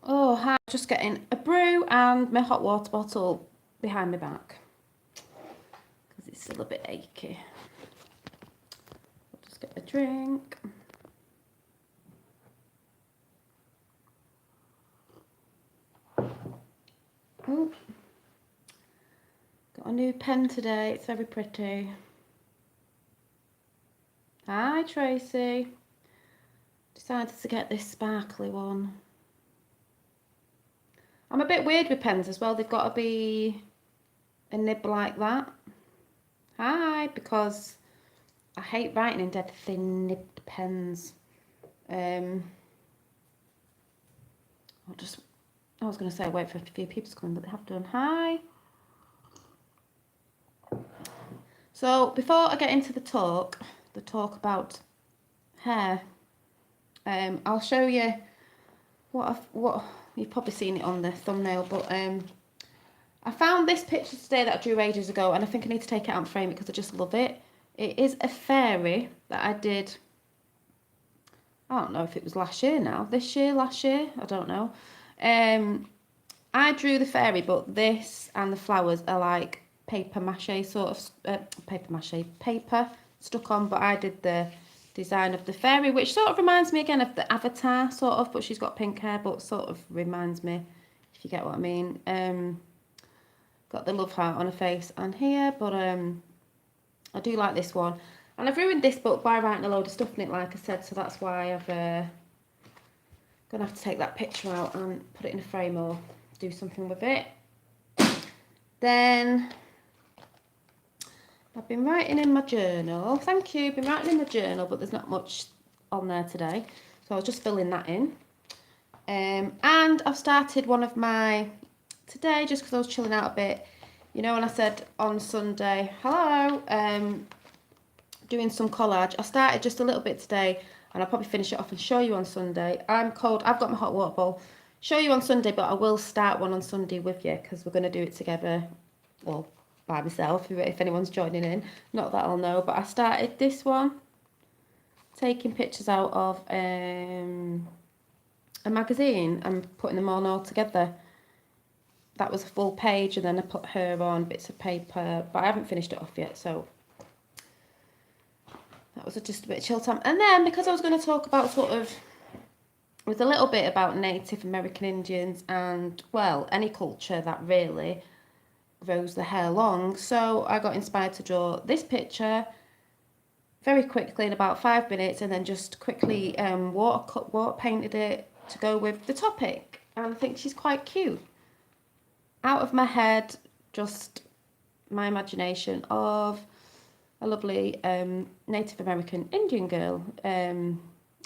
Oh, hi. Just getting a brew and my hot water bottle behind my back because it's still a bit achy. I'll just get a drink. Oh, got a new pen today. It's very pretty. Hi, Tracy. Decided to get this sparkly one. I'm a bit weird with pens as well. They've got to be a nib like that. Hi, because I hate writing in dead thin nibbed pens. I was going to say wait for a few people to come in, but they have done. Hi. So before I get into the talk about hair, I'll show you what you've probably seen it on the thumbnail, but I found this picture today that I drew ages ago, and I think I need to take it out and frame it because I just love it. It is a fairy that I did. I don't know if it was last year now, this year, last year, I don't know. I drew the fairy, but this and the flowers are like paper mache sort of paper stuck on, but I did the design of the fairy, which sort of reminds me again of the Avatar sort of, but she's got pink hair, but sort of reminds me, if you get what I mean. Got the love heart on her face and here, but I do like this one, and I've ruined this book by writing a load of stuff in it, like I said, so that's why I've gonna have to take that picture out and put it in a frame or do something with it. Then I've been writing in my journal. Thank you. Been writing in the journal, but there's not much on there today, so I was just filling that in. And I've started one of my today just because I was chilling out a bit. You know, when I said on Sunday, hello, doing some collage. I started just a little bit today, and I'll probably finish it off and show you on Sunday. I'm cold. I've got my hot water bowl. Show you on Sunday, but I will start one on Sunday with you because we're going to do it together. Well, by myself, if anyone's joining in. Not that I'll know, but I started this one, taking pictures out of a magazine and putting them all together. That was a full page, and then I put her on bits of paper, but I haven't finished it off yet, so that was just a bit of chill time. And then, because I was going to talk about with a little bit about Native American Indians and, well, any culture that really grows the hair long. So I got inspired to draw this picture very quickly in about 5 minutes, and then just quickly water painted it to go with the topic. And I think she's quite cute. Out of my head, just my imagination of a lovely Native American Indian girl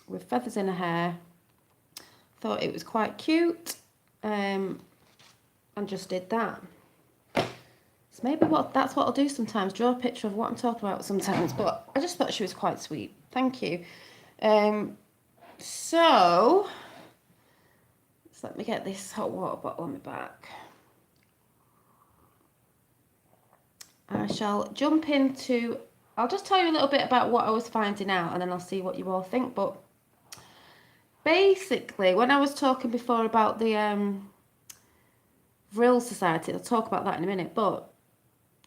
with feathers in her hair. Thought it was quite cute, and just did that. So maybe that's what I'll do sometimes, draw a picture of what I'm talking about sometimes, but I just thought she was quite sweet. Thank you. So let me get this hot water bottle on my back. I shall jump into, I'll just tell you a little bit about what I was finding out, and then I'll see what you all think. But basically, when I was talking before about the Vrill Society, I'll talk about that in a minute, but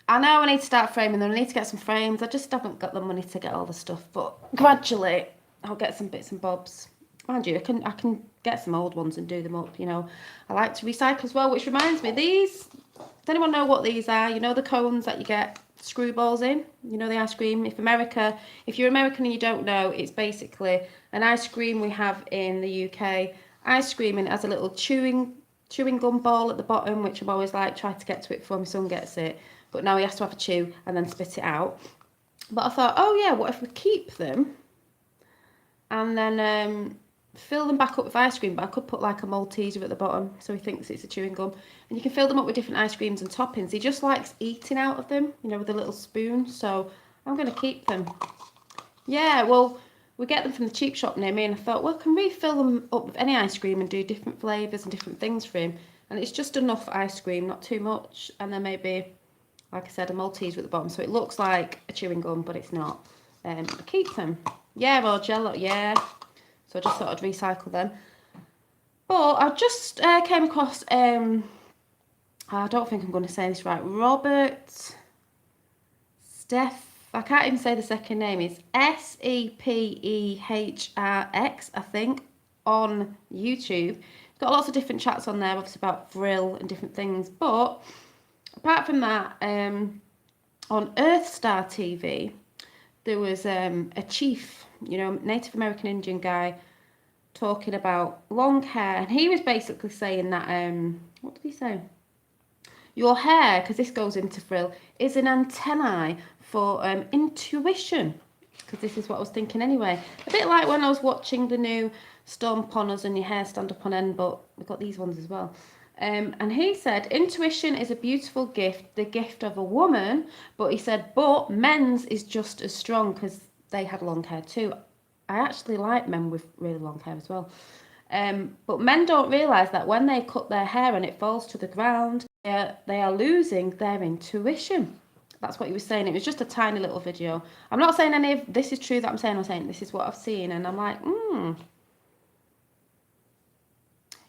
I know I need to start framing them. I need to get some frames. I just haven't got the money to get all the stuff, but gradually I'll get some bits and bobs. Mind you, I can get some old ones and do them up, you know. I like to recycle as well, which reminds me, these, does anyone know what these are? You know the cones that you get screwballs in? You know the ice cream? If you're American and you don't know, it's basically an ice cream we have in the UK. Ice cream, and it has a little chewing gum ball at the bottom, which I'm always like, try to get to it before my son gets it. But now he has to have a chew and then spit it out. But I thought, oh yeah, what if we keep them and then fill them back up with ice cream? But I could put like a Malteser at the bottom, so he thinks it's a chewing gum. And you can fill them up with different ice creams and toppings. He just likes eating out of them, you know, with a little spoon. So I'm going to keep them. Yeah, well, we get them from the cheap shop near me, and I thought, well, can we fill them up with any ice cream and do different flavours and different things for him? And it's just enough ice cream, not too much. And then maybe, like I said, a Malteser at the bottom, so it looks like a chewing gum, but it's not. I keep them. Yeah, or Jello, yeah. So I just thought I'd recycle them. But I just came across, I don't think I'm going to say this right, Robert I can't even say the second name. It's Sepehrx, I think, on YouTube. He's got lots of different chats on there, obviously about Vrill and different things. But apart from that, on Earthstar TV, there was a chief, Native American Indian guy talking about long hair, and he was basically saying that, what did he say? Your hair, because this goes into Vrill, is an antennae for intuition. Because this is what I was thinking anyway. A bit like when I was watching the new Stomp on Us and Your Hair Stand Up on End, but we've got these ones as well. And he said, intuition is a beautiful gift, the gift of a woman. But he said, but men's is just as strong, because they had long hair too. I actually like men with really long hair as well. But men don't realise that when they cut their hair and it falls to the ground, they are losing their intuition. That's what he was saying. It was just a tiny little video. I'm not saying any of this is true that I'm saying this is what I've seen, and I'm like,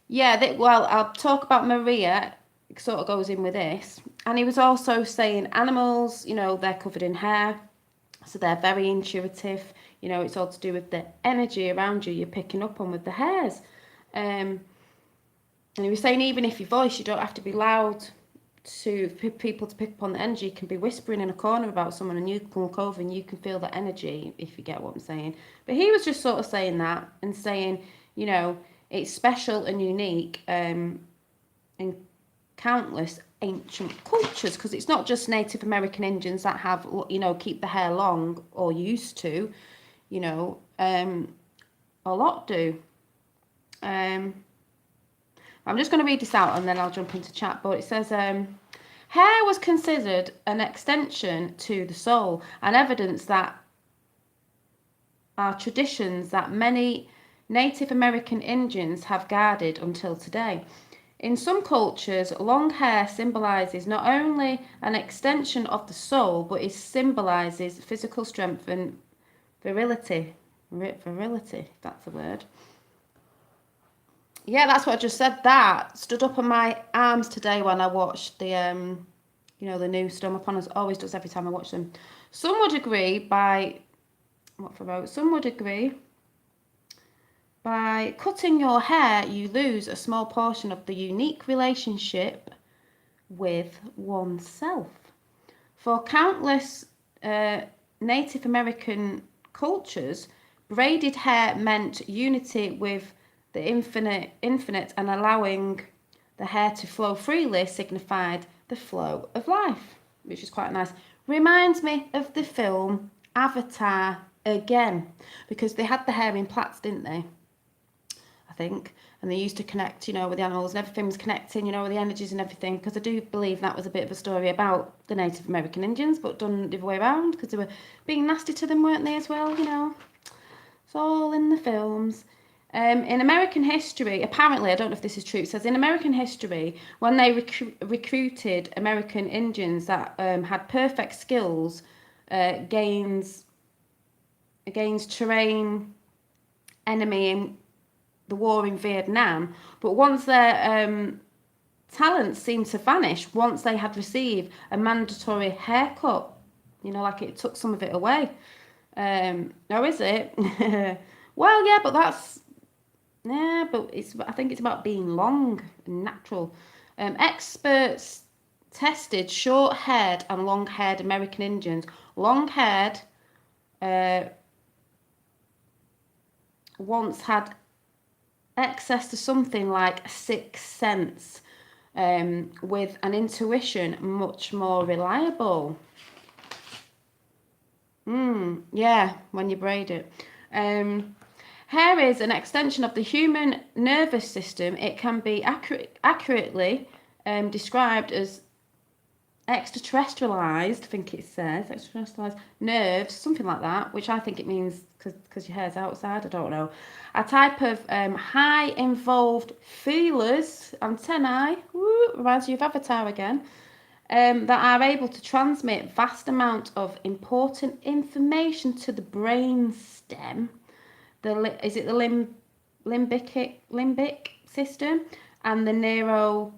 yeah, well, I'll talk about Maria. It sort of goes in with this. And he was also saying animals, they're covered in hair, so they're very intuitive. It's all to do with the energy around you you're picking up on with the hairs. And he was saying even if your voice, you don't have to be loud to people to pick up on the energy. You can be whispering in a corner about someone and you can look over and you can feel the energy, if you get what I'm saying. But he was just sort of saying that and saying, it's special and unique in countless ancient cultures, because it's not just Native American Indians that have, keep the hair long or used to, a lot do. I'm just going to read this out and then I'll jump into chat. But it says, hair was considered an extension to the soul and evidence that are traditions that many Native American Indians have guarded until today. In some cultures, long hair symbolizes not only an extension of the soul, but it symbolizes physical strength and virility. Virility, if that's a word. Yeah, that's what I just said. That stood up on my arms today when I watched the, the new Storm Upon Us. Always does every time I watch them. Some would agree by cutting your hair, you lose a small portion of the unique relationship with oneself. For countless Native American cultures, braided hair meant unity with the infinite, and allowing the hair to flow freely signified the flow of life, which is quite nice. Reminds me of the film Avatar again, because they had the hair in plaits, didn't they? I think, and they used to connect, with the animals, and everything was connecting, with the energies and everything, because I do believe that was a bit of a story about the Native American Indians, but done the other way around, because they were being nasty to them, weren't they, as well, It's all in the films. In American history, apparently, I don't know if this is true, it says in American history, when they recruited American Indians that had perfect skills against terrain enemy in the war in Vietnam, but once their talents seemed to vanish, once they had received a mandatory haircut, like it took some of it away. Or is it? Well, yeah, but I think it's about being long and natural. Experts tested short-haired and long-haired American Indians. Long-haired once had access to something like a sixth sense, with an intuition much more reliable. Yeah, when you braid it. Hair is an extension of the human nervous system. It can be accurately described as extraterrestrialized, I think it says, extraterrestrialized nerves, something like that, which I think it means because your hair's outside, I don't know. A type of high involved feelers, antennae, reminds you of Avatar again, that are able to transmit vast amount of important information to the brain stem. Is it the limbic system and the neurocortex.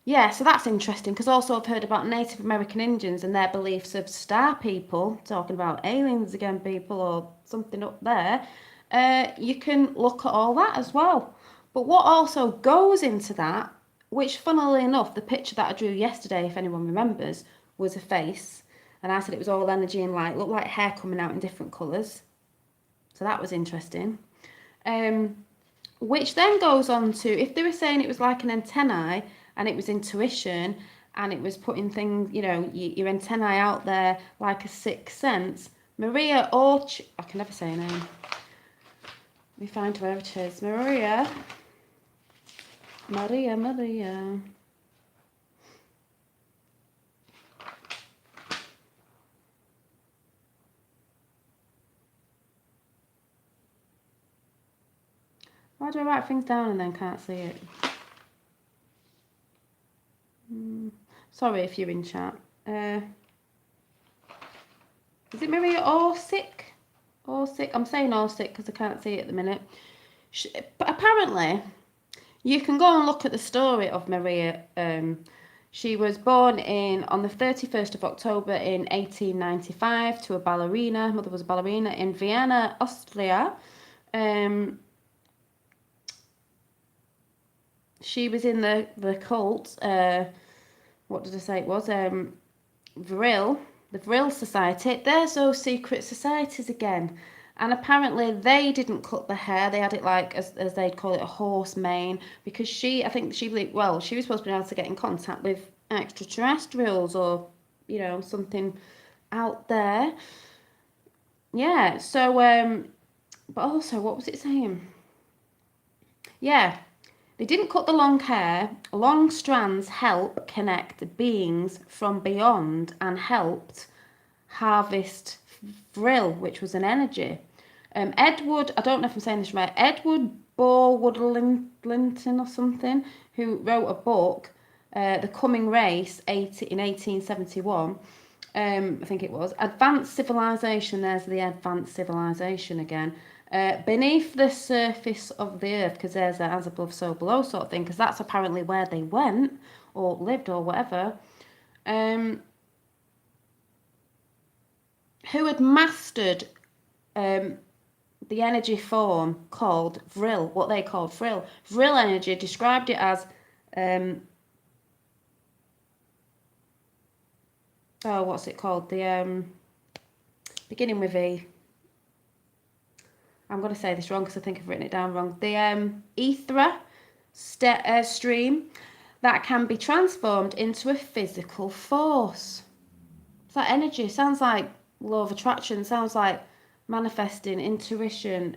Yeah, so that's interesting because also I've heard about Native American Indians and their beliefs of star people, talking about aliens again, people, or something up there. You can look at all that as well. But what also goes into that, which funnily enough, the picture that I drew yesterday, if anyone remembers, was a face. And I said it was all energy and light, looked like hair coming out in different colours. So that was interesting. Which then goes on to, if they were saying it was like an antennae and it was intuition and it was putting things, you know, your antennae out there like a sixth sense, Maria Orch, I can never say her name. Let me find where it is. Maria. Why do I write things down and then can't see it? Sorry if you're in chat. Is it Maria Orsic? Orsic? I'm saying Orsic because I can't see it at the minute. But apparently, you can go and look at the story of Maria. She was born on the 31st of October in 1895 to a ballerina. Mother was a ballerina in Vienna, Austria. She was in the cult. What did I say it was? Vrill, the Vrill Society. They're those secret societies again. And apparently they didn't cut the hair. They had it like, as they'd call it, a horse mane. Because I think she believed, well, she was supposed to be able to get in contact with extraterrestrials or, you know, something out there. Yeah, so, but also, what was it saying? Yeah, they didn't cut the long hair. Long strands help connect beings from beyond and helped harvest Vrill, which was an energy. Edward, I don't know if I'm saying this right, Edward Borwood-Linton or something, who wrote a book, The Coming Race, in 1871, I think it was, Advanced Civilization, there's the advanced civilization again, beneath the surface of the earth, because there's a as above, so below sort of thing, because that's apparently where they went, or lived, or whatever. Who had mastered the energy form called Vrill, what they called Vrill. Vrill energy described it as, what's it called? The, beginning with E. I'm going to say this wrong because I think I've written it down wrong. The ether stream that can be transformed into a physical force. It's like energy. Sounds like law of attraction. Sounds like manifesting, intuition,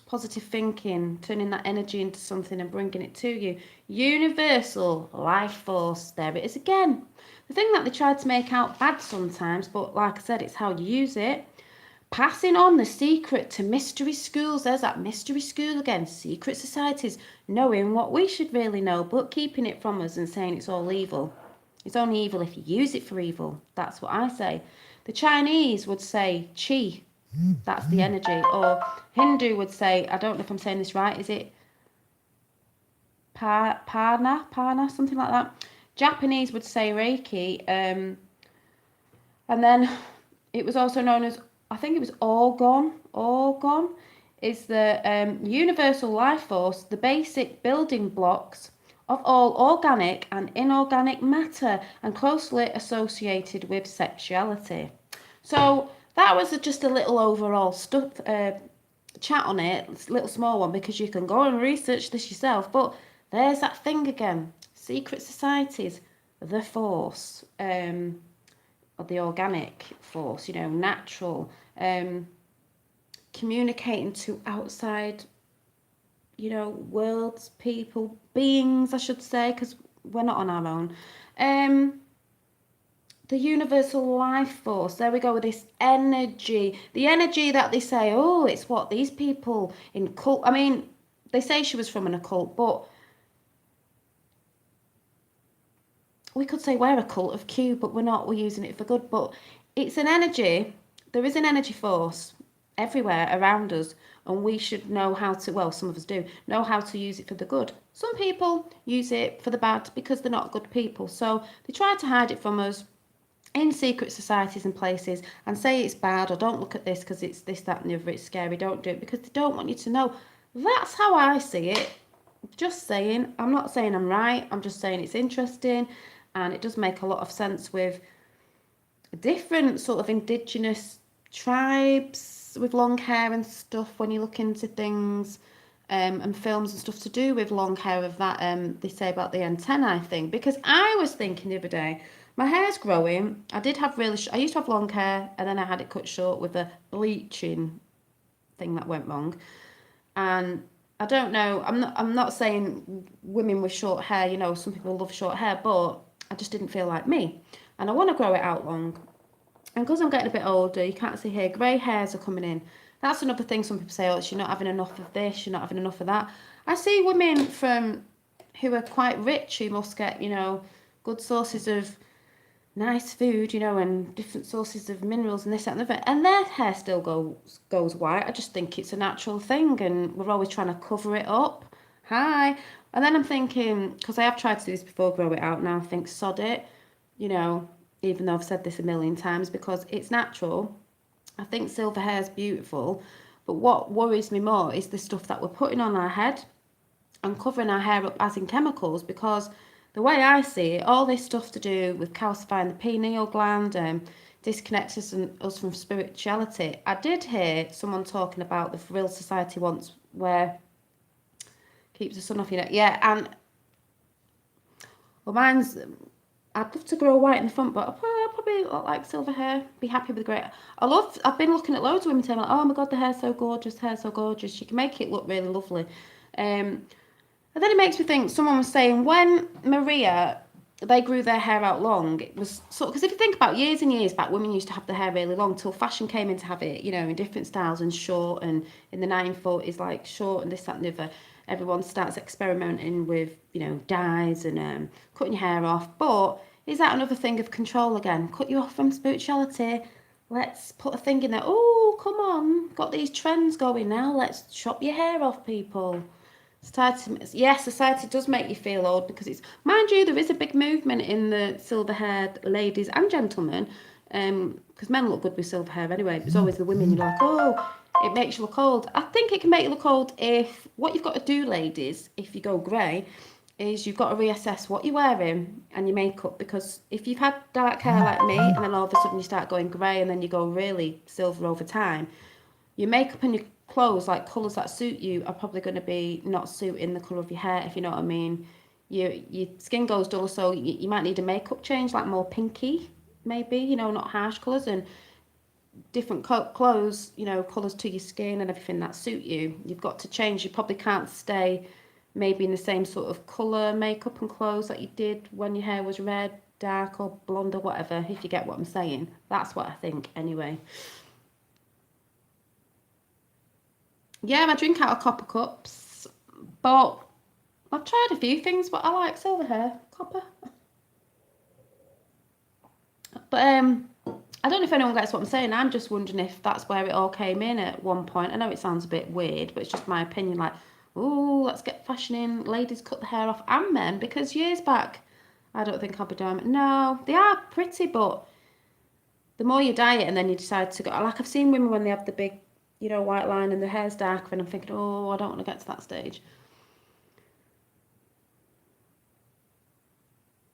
positive thinking, turning that energy into something and bringing it to you. Universal life force. There it is again. The thing that they tried to make out bad sometimes, but like I said, it's how you use it. Passing on the secret to mystery schools. There's that mystery school again. Secret societies. Knowing what we should really know, but keeping it from us and saying it's all evil. It's only evil if you use it for evil. That's what I say. The Chinese would say chi. That's the energy. Or Hindu would say, I don't know if I'm saying this right, is it Parna, something like that. Japanese would say Reiki. And then it was also known as, I think it was Orgon. Orgon is the universal life force, the basic building blocks of all organic and inorganic matter and closely associated with sexuality. So that was just a little overall chat on it, a little small one, because you can go and research this yourself. But there's that thing again, secret societies, the force, or the organic force, you know, natural, communicating to outside, you know, worlds, people, beings, I should say, because we're not on our own. The universal life force, there we go with this energy. The energy that they say, oh, it's what these people in cult, I mean, they say she was from an occult, but we could say we're a cult of Q, but we're not, we're using it for good. But it's an energy, there is an energy force, everywhere around us, and we should know how to, well, some of us do know how to use it for the good. Some people use it for the bad because they're not good people, so they try to hide it from us in secret societies and places and say it's bad, or don't look at this because it's this, that and the other, it's scary, don't do it, because they don't want you to know. That's how I see it. Just saying. I'm not saying I'm right, I'm just saying it's interesting, and it does make a lot of sense with different sort of indigenous tribes with long hair and stuff. When you look into things and films and stuff to do with long hair, of that they say about the antennae thing, because I was thinking the other day, my hair's growing. I did have I used to have long hair, and then I had it cut short with a bleaching thing that went wrong. And I don't know, I'm not saying women with short hair, you know, some people love short hair, but I just didn't feel like me, and I want to grow it out long. And because I'm getting a bit older, you can't see here, grey hairs are coming in. That's another thing some people say, oh, you're not having enough of this, you're not having enough of that. I see women who are quite rich, who must get, you know, good sources of nice food, you know, and different sources of minerals and this, that, and the other, and their hair still goes white. I just think it's a natural thing, and we're always trying to cover it up. Hi. And then I'm thinking, because I have tried to do this before, grow it out, now I think sod it, you know, even though I've said this a million times, because it's natural. I think silver hair is beautiful, but what worries me more is the stuff that we're putting on our head and covering our hair up, as in chemicals, because the way I see it, all this stuff to do with calcifying the pineal gland disconnects us from spirituality. I did hear someone talking about the Vrill Society once, where keeps the sun off your neck. Yeah, and well, mine's, I'd love to grow white in the front, but I'll probably look like silver hair. Be happy with the grey. I've been looking at loads of women saying like, oh my god, the hair's so gorgeous, hair's so gorgeous. You can make it look really lovely. And then it makes me think, someone was saying when Maria, they grew their hair out long, it was sort of, because if you think about years and years back, women used to have their hair really long till fashion came in to have it, you know, in different styles and short, and in the 1940s, like short and this, that and the other. Everyone starts experimenting with, you know, dyes and cutting your hair off. But is that another thing of control again? Cut you off from spirituality. Let's put a thing in there. Oh, come on. Got these trends going now. Let's chop your hair off, people. Society, yes, society does make you feel old, because it's, mind you, there is a big movement in the silver-haired ladies and gentlemen, because men look good with silver hair anyway. It's always the women you're like, oh, it makes you look old. I think it can make you look old if, what you've got to do, ladies, if you go grey, is you've got to reassess what you're wearing and your makeup, because if you've had dark hair like me, and then all of a sudden you start going grey, and then you go really silver over time, your makeup and your clothes, like colours that suit you, are probably going to be not suiting the colour of your hair, if you know what I mean. Your skin goes duller, so you might need a makeup change, like more pinky, maybe, you know, not harsh colours, and different clothes, you know, colours to your skin and everything that suit you. You've got to change. You probably can't stay maybe in the same sort of colour makeup and clothes that you did when your hair was red, dark or blonde or whatever, if you get what I'm saying. That's what I think anyway. Yeah, I drink out of copper cups, but I've tried a few things, but I like silver hair, copper. But I don't know if anyone gets what I'm saying. I'm just wondering if that's where it all came in at one point. I know it sounds a bit weird, but it's just my opinion. Like, oh, let's get fashion in. Ladies cut the hair off, and men, because years back, I don't think I'll be doing it. No, they are pretty, but the more you dye it and then you decide to go, like I've seen women when they have the big, you know, white line and the hair's darker, and I'm thinking, oh, I don't want to get to that stage.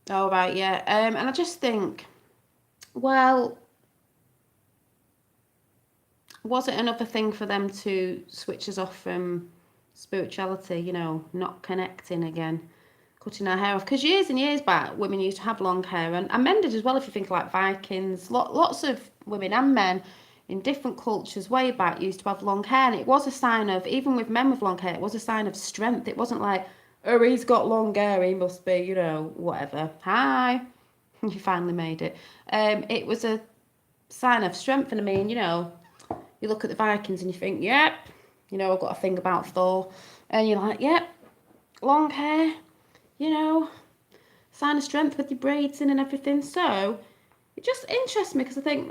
Oh, right, yeah. And I just think, well, was it another thing for them to switch us off from spirituality, you know, not connecting again, cutting our hair off? Because years and years back, women used to have long hair, and men did as well, if you think like Vikings. Lots of women and men in different cultures way back used to have long hair, and it was a sign of, even with men with long hair, it was a sign of strength. It wasn't like, oh, he's got long hair, he must be, you know, whatever. Hi, you finally made it. It was a sign of strength, and I mean, you know, you look at the Vikings and you think, yep, you know, I've got a thing about Thor, and you're like, yep, long hair, you know, sign of strength with your braids in and everything. So it just interests me, because I think,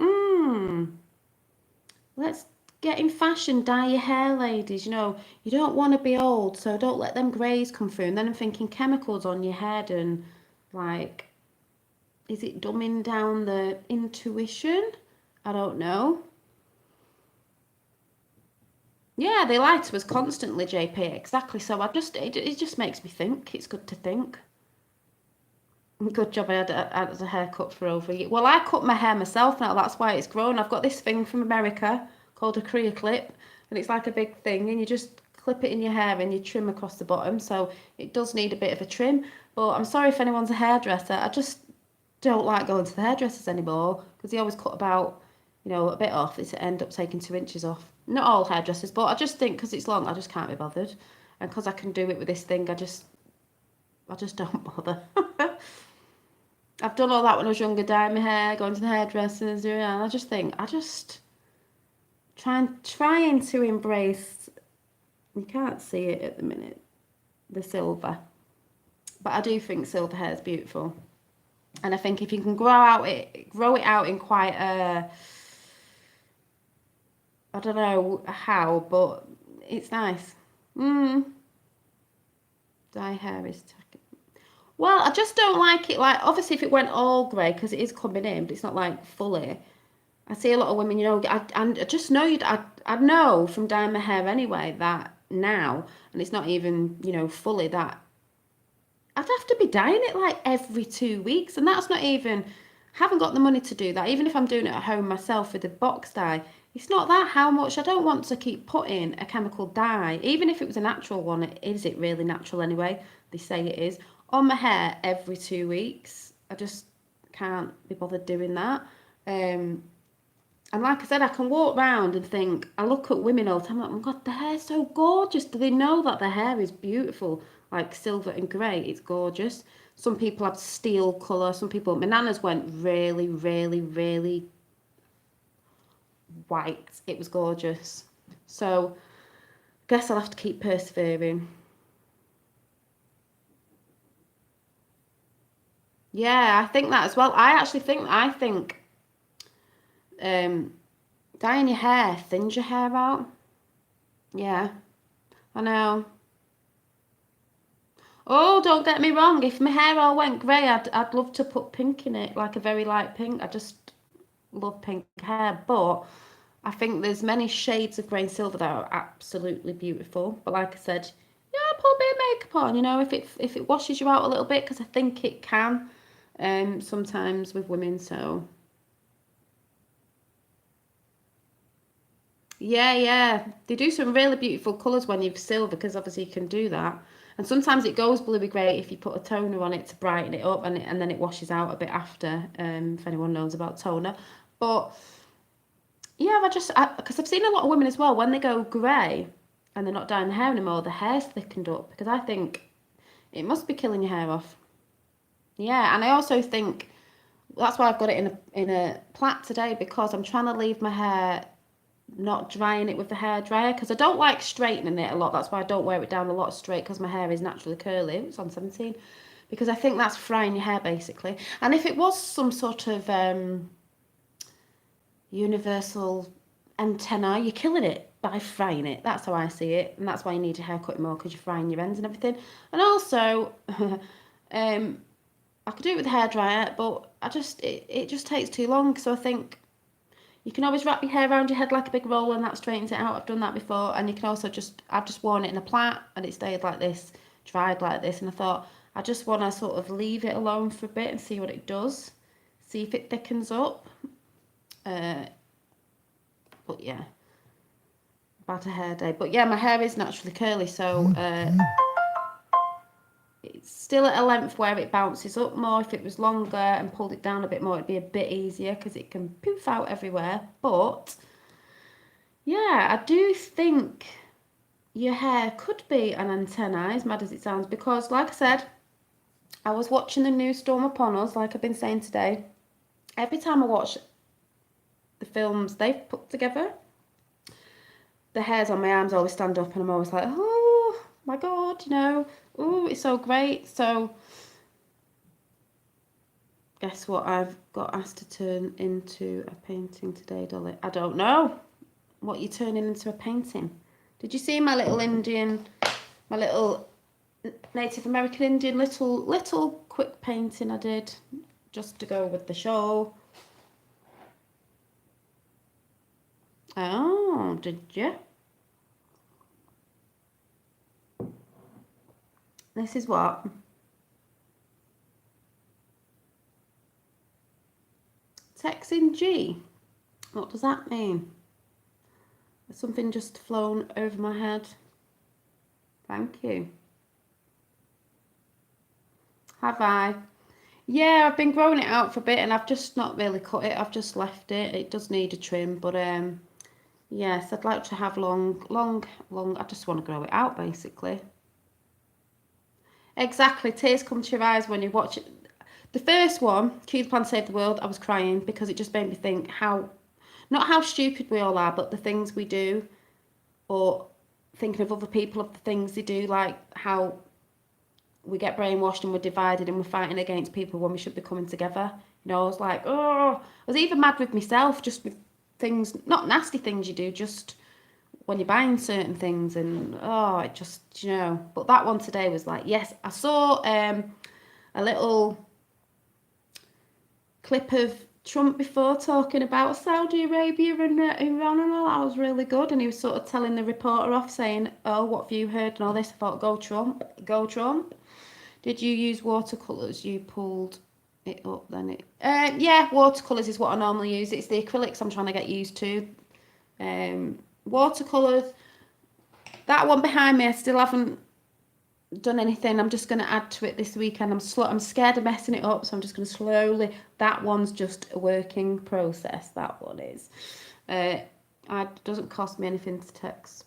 let's get in fashion, dye your hair, ladies. You know, you don't want to be old, so don't let them greys come through. And then I'm thinking chemicals on your head and like, is it dumbing down the intuition? I don't know. Yeah, they lie to us constantly, JP. Exactly. So it just makes me think. It's good to think. Good job. I had a haircut for over a year. Well, I cut my hair myself now. That's why it's grown. I've got this thing from America called a Korea clip, and it's like a big thing, and you just clip it in your hair and you trim across the bottom. So it does need a bit of a trim. But I'm sorry if anyone's a hairdresser. I just don't like going to the hairdressers anymore because they always cut about, a bit off. It's end up taking 2 inches off. Not all hairdressers, but I just think because it's long, I just can't be bothered, and because I can do it with this thing, I just don't bother. I've done all that when I was younger, dyeing my hair, going to the hairdressers, doing that. And I just think, trying to embrace. You can't see it at the minute, the silver, but I do think silver hair is beautiful, and I think if you can grow it out in quite a, I don't know how, but it's nice. Dye hair is tacky. Well, I just don't like it. Like, obviously, if it went all grey, because it is coming in, but it's not like fully. I see a lot of women, I just know I'd know from dyeing my hair anyway that now, and it's not even, fully that I'd have to be dyeing it like every 2 weeks, and that's not even, haven't got the money to do that. Even if I'm doing it at home myself with a box dye, it's not that how much. I don't want to keep putting a chemical dye, even if it was a natural one. Is it really natural anyway? They say it is. On my hair every 2 weeks. I just can't be bothered doing that. And like I said, I can walk around and think, I look at women all the time, like, oh my God, their hair's so gorgeous. Do they know that their hair is beautiful? Like silver and grey, it's gorgeous. Some people have steel colour, some people, my nana's went really, really, really white. It was gorgeous. So, guess I'll have to keep persevering. Yeah, I think that as well. I think dyeing your hair thins your hair out. Yeah, I know. Oh, don't get me wrong. If my hair all went grey, I'd love to put pink in it, like a very light pink. I just love pink hair, but I think there's many shades of grey and silver that are absolutely beautiful. But like I said, yeah, put a bit of makeup on. If it washes you out a little bit, because I think it can, sometimes with women. So yeah, yeah. They do some really beautiful colours when you've silver because obviously you can do that. And sometimes it goes bluey grey if you put a toner on it to brighten it up, and then it washes out a bit after, if anyone knows about toner. But yeah, because I've seen a lot of women as well, when they go grey and they're not dyeing the hair anymore, the hair's thickened up because I think it must be killing your hair off. Yeah, and I also think that's why I've got it in a plait today, because I'm trying to leave my hair, not drying it with the hair dryer, because I don't like straightening it a lot. That's why I don't wear it down a lot straight, because my hair is naturally curly. It's on 17, because I think that's frying your hair basically. And if it was some sort of universal antenna, you're killing it by frying it. That's how I see it, and that's why you need your hair cutting more, because you're frying your ends and everything. And also, I could do it with a hairdryer, but it just takes too long. So I think you can always wrap your hair around your head like a big roll, and that straightens it out. I've done that before, and you can also I've just worn it in a plait, and it stayed like this, dried like this, and I thought I just want to sort of leave it alone for a bit and see what it does, see if it thickens up. Uh, but yeah, about a hair day. But yeah, my hair is naturally curly, so it's still at a length where it bounces up more. If it was longer and pulled it down a bit more, it'd be a bit easier because it can poof out everywhere. But yeah, I do think your hair could be an antenna, as mad as it sounds, because like I said, I was watching the new Storm Upon Us, like I've been saying today. Every time I watch the films they've put together, the hairs on my arms always stand up, and I'm always like, oh my God, oh, it's so great. So guess what I've got asked to turn into a painting today, Dolly? I don't know. what you're turning into a painting. Did you see my little Native American Indian little quick painting I did just to go with the show? Oh, did you? This is what? Text in G. What does that mean? Has something just flown over my head? Thank you. Have I? Yeah, I've been growing it out for a bit and I've just not really cut it. I've just left it. It does need a trim, but yes, I'd like to have long. I just want to grow it out, basically. Exactly. Tears come to your eyes when you watch it. The first one, Q the Plan to Save the World, I was crying because it just made me think not how stupid we all are, but the things we do, or thinking of other people, of the things they do, like how we get brainwashed and we're divided and we're fighting against people when we should be coming together. You know, I was like, oh, I was even mad with myself, just with things, not nasty things you do, just when you're buying certain things, and it just, but that one today was like, yes. I saw a little clip of Trump before talking about Saudi Arabia and Iran and all that. Was really good, and he was sort of telling the reporter off, saying, oh, what have you heard and all this. I thought, go Trump. Did you use watercolours? You pulled it up then. Yeah, watercolours is what I normally use. It's the acrylics I'm trying to get used to. Watercolours. That one behind me, I still haven't done anything. I'm just going to add to it this weekend. I'm scared of messing it up, so I'm just going to slowly. That one's just a working process. That one is. It doesn't cost me anything to text.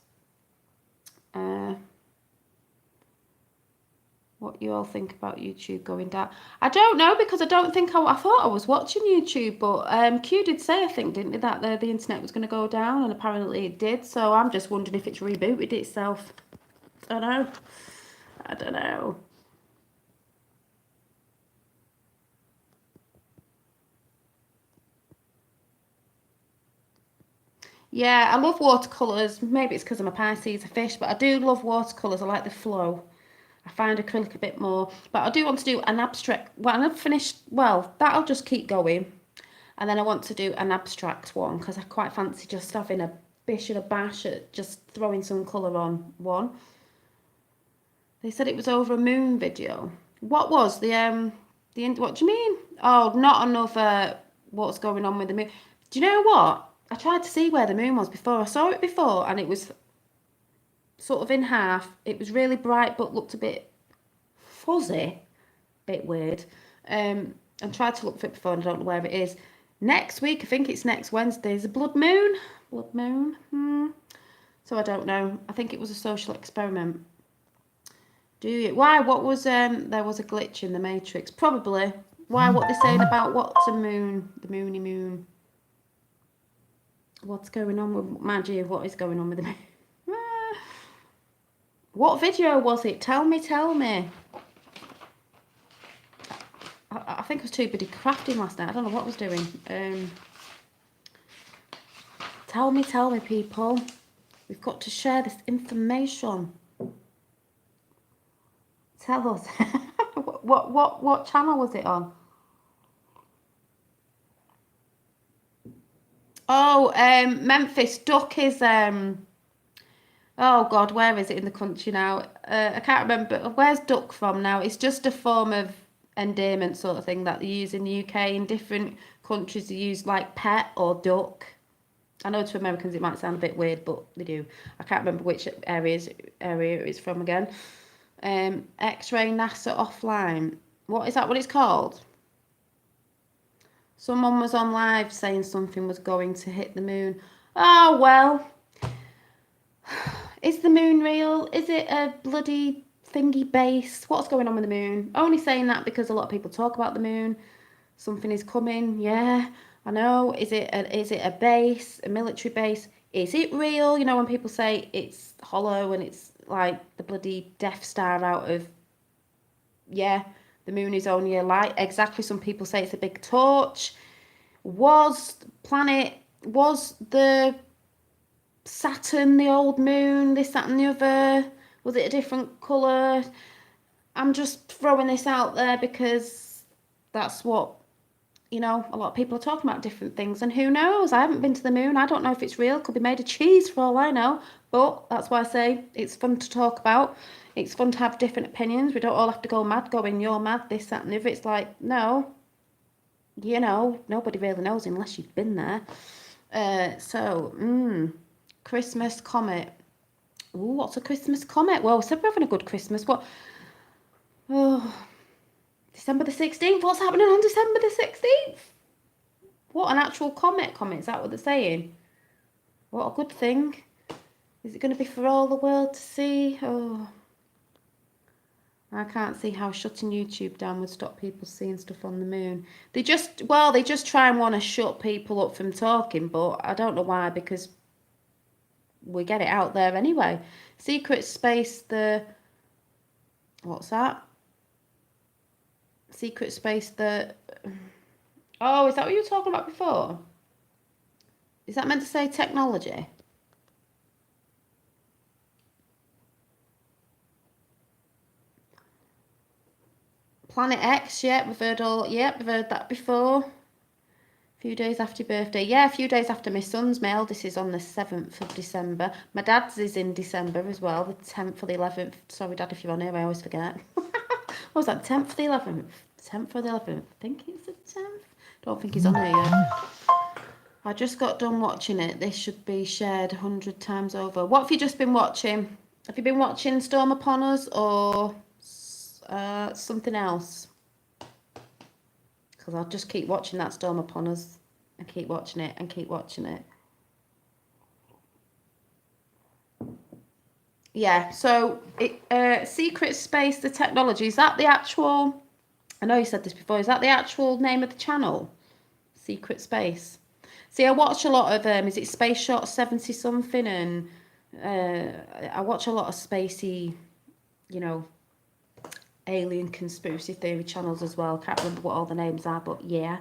What you all think about YouTube going down? I don't know, because I don't think I thought I was watching YouTube, but Q did say, I think, didn't it, that the internet was going to go down, and apparently it did. So I'm just wondering if it's rebooted itself. I don't know. Yeah, I love watercolours. Maybe it's because I'm a Pisces, a fish, but I do love watercolours. I like the flow. I find acrylic a bit more, but I do want to do an abstract. Well, I've finished. Well, that'll just keep going, and then I want to do an abstract one because I quite fancy just having a bish and a bash at just throwing some colour on one. They said it was over a moon video. What was the what do you mean? Oh, not enough. What's going on with the moon? Do you know what? I tried to see where the moon was before. I saw it before, and it was sort of in half. It was really bright, but looked a bit fuzzy, bit weird. And tried to look for it before, and I don't know where it is. Next week, I think it's next Wednesday, is a blood moon. So I don't know. I think it was a social experiment. Do you? Why? What was there was a glitch in the Matrix? Probably. Why? What they're saying about what's a moon? The moony moon. What's going on with Maggie? What is going on with the moon? What video was it? Tell me. I think I was too busy crafting last night. I don't know what I was doing. Tell me, people. We've got to share this information. Tell us. What channel was it on? Oh, Memphis. Duck is oh God, where is it in the country now? I can't remember. Where's duck from now? It's just a form of endearment sort of thing that they use in the UK. In different countries, they use like pet or duck. I know to Americans it might sound a bit weird, but they do. I can't remember which area it's from again. X-ray NASA offline. What is that? What it's called? Someone was on live saying something was going to hit the moon. Oh well. Is the moon real? Is it a bloody thingy base? What's going on with the moon? Only saying that because a lot of people talk about the moon. Something is coming. Yeah, I know. Is it a base, a military base? Is it real? You know, when people say it's hollow and it's like the bloody Death Star out of, yeah, the moon is only a light. Exactly. Some people say it's a big torch. Was the Saturn, the old moon, this, that and the other? Was it a different colour? I'm just throwing this out there because that's what, you know, a lot of people are talking about different things. And who knows? I haven't been to the moon. I don't know if it's real. Could be made of cheese for all I know. But that's why I say it's fun to talk about. It's fun to have different opinions. We don't all have to go mad, going, you're mad, this, that and the other. It's like, no, you know, nobody really knows unless you've been there. Christmas comet. Ooh, what's a Christmas comet? Well, we said we're having a good Christmas. What? Oh, December the 16th. What's happening on December the 16th? What, an actual comet? Is that what they're saying? What a good thing. Is it going to be for all the world to see? Oh, I can't see how shutting YouTube down would stop people seeing stuff on the moon. They just try and want to shut people up from talking, but I don't know why, because we get it out there anyway. Secret space, what's that? Secret space, oh, is that what you were talking about before? Is that meant to say technology? Planet X, yeah, we've heard that before. A few days after your birthday. Yeah, a few days after my son's. My eldest is on the 7th of December. My dad's is in December as well, the 10th or the 11th. Sorry, Dad, if you're on here, I always forget. What was that, 10th or the 11th? 10th or the 11th? I think it's the 10th. Don't think he's on here yet. I just got done watching it. This should be shared 100 times over. What have you just been watching? Have you been watching Storm Upon Us or something else? Because I'll just keep watching that Storm Upon Us and keep watching it and keep watching it. Yeah, so Secret Space, the technology, is that the actual, I know you said this before, is that the actual name of the channel? Secret Space. See, I watch a lot of, is it Space Shot 70 something, and I watch a lot of spacey, you know, alien conspiracy theory channels as well. Can't remember what all the names are, but yeah.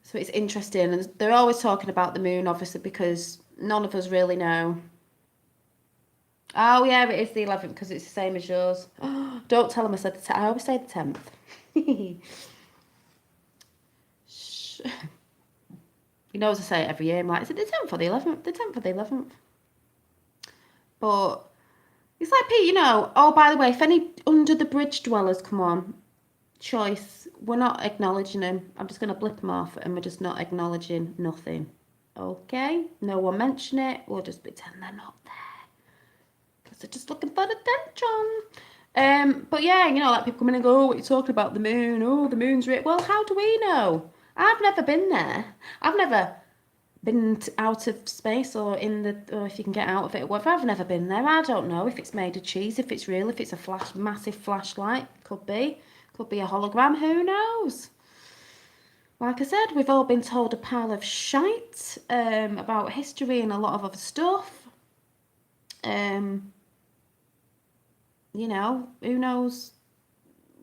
So it's interesting, and they're always talking about the moon, obviously, because none of us really know. Oh yeah, it is the 11th because it's the same as yours. Don't tell them I said the 10th. I always say the 10th. You know, as I say it every year, I'm like, is it the 10th or the 11th? The 10th or the 11th? But it's like, Pete, you know, oh, by the way, if any under the bridge dwellers come on, choice, we're not acknowledging them. I'm just going to blip them off and we're just not acknowledging nothing. Okay? No one mention it. We'll just pretend they're not there. Because they're just looking for attention. But yeah, you know, like people come in and go, oh, what are you talking about? The moon. Oh, the moon's real. Well, how do we know? I've never been there. I've never been out of space or or if you can get out of it or whatever. I've never been there. I don't know if it's made of cheese, if it's real, if it's a massive flashlight. Could be a hologram. Who knows? Like I said, we've all been told a pile of shite about history and a lot of other stuff. You know, who knows?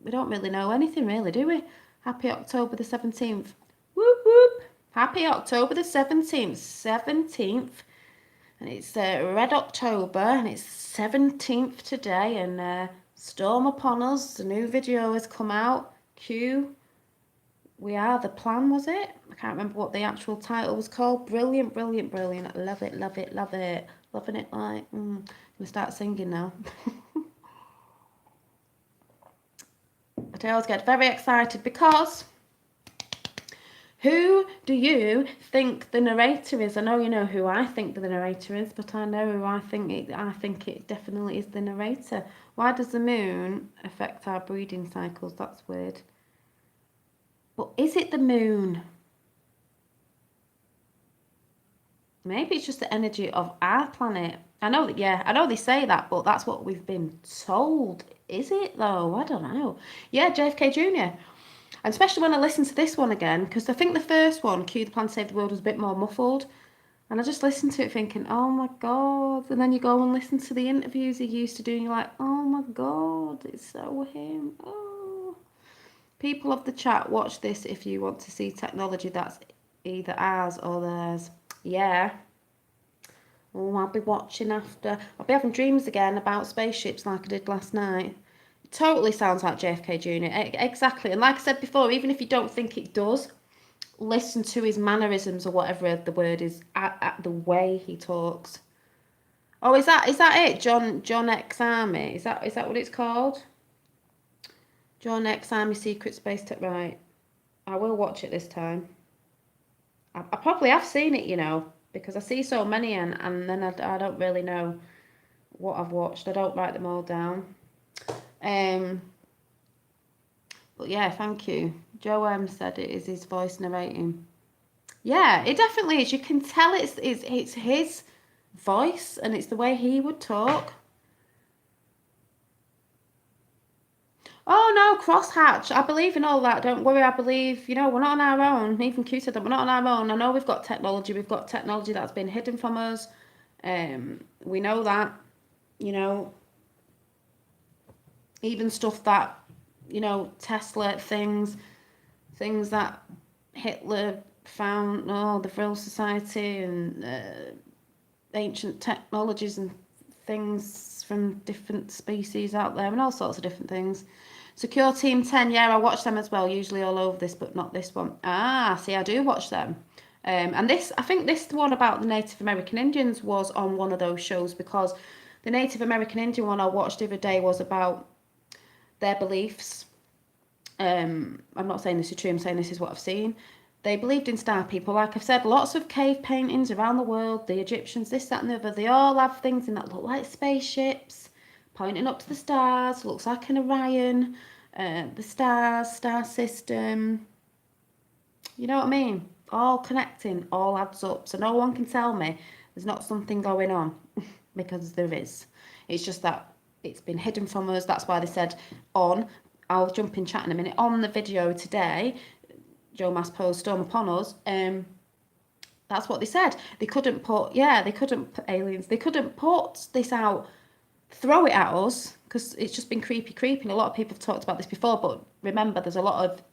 We don't really know anything, really, do we? Happy October the 17th. Whoop, whoop. Happy October the 17th. 17th. And it's Red October, and it's 17th today, and Storm Upon Us. The new video has come out. Q. We Are the Plan, was it? I can't remember what the actual title was called. Brilliant, brilliant, brilliant. Love it, love it, love it. Loving it like, I'm gonna start singing now. But I always get very excited because who do you think the narrator is? I know you know who I think the narrator is, but I know who I think it definitely is the narrator. Why does the moon affect our breeding cycles? That's weird. But is it the moon? Maybe it's just the energy of our planet. I know they say that, but that's what we've been told. Is it though? I don't know. Yeah, JFK Jr. And especially when I listen to this one again, because I think the first one, Q, the Plan to Save the World, was a bit more muffled. And I just listened to it thinking, oh my God. And then you go and listen to the interviews he used to do, and you're like, oh my God, it's so him. Oh. People of the chat, watch this if you want to see technology that's either ours or theirs. Yeah. Oh, I'll be watching after. I'll be having dreams again about spaceships like I did last night. It totally sounds like JFK Jr. Exactly. And like I said before, even if you don't think it does, listen to his mannerisms or whatever the word is, at the way he talks. Oh, is that it? John X Army. Is that what it's called? John X Army Secret Space Tech. Right. I will watch it this time. I probably have seen it, because I see so many and then I don't really know what I've watched. I don't write them all down. But yeah, thank you. Joe said it is his voice narrating. Yeah, it definitely is. You can tell it's his voice and it's the way he would talk. Oh no, crosshatch. I believe in all that. Don't worry. I believe, we're not on our own. Even Q said that we're not on our own. I know we've got technology. We've got technology that's been hidden from us. We know that, you know, even stuff that, Tesla things that Hitler found, the Vrill Society and ancient technologies and things from different species out there and all sorts of different things. Secure Team 10, yeah, I watch them as well, usually all over this, but not this one. See, I do watch them. And I think this one about the Native American Indians was on one of those shows, because the Native American Indian one I watched the other day was about their beliefs. I'm not saying this is true, I'm saying this is what I've seen. They believed in star people. Like I've said, lots of cave paintings around the world, the Egyptians, this, that and the other, they all have things in that look like spaceships, pointing up to the stars, looks like an Orion, the stars, star system. You know what I mean? All connecting, all adds up. So no one can tell me there's not something going on, because there is. It's just that it's been hidden from us. That's why they said I'll jump in chat in a minute, on the video today, Joe Mass posed Storm Upon Us, that's what they said. They couldn't put this out, throw it at us, because it's just been creepy. And a lot of people have talked about this before, but remember, there's a lot of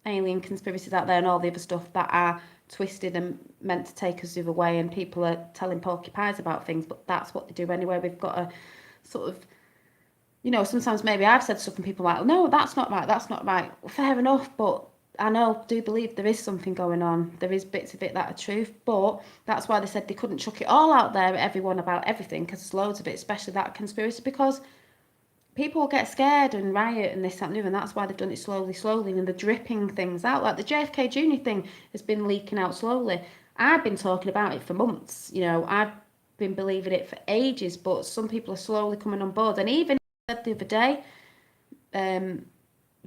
alien conspiracies out there and all the other stuff that are twisted and meant to take us the other way, and people are telling porcupines about things, but that's what they do anyway. We've got to sort of, sometimes maybe I've said stuff and people are like, no, that's not right. Well, fair enough, but I do believe there is something going on. There is bits of it that are truth, but that's why they said they couldn't chuck it all out there at everyone about everything, because there's loads of it, especially that conspiracy, because people will get scared and riot and this, that and the other, and that's why they've done it slowly, and they're dripping things out. Like the JFK Jr. thing has been leaking out slowly. I've been talking about it for months, I've been believing it for ages, but some people are slowly coming on board. And even the other day, the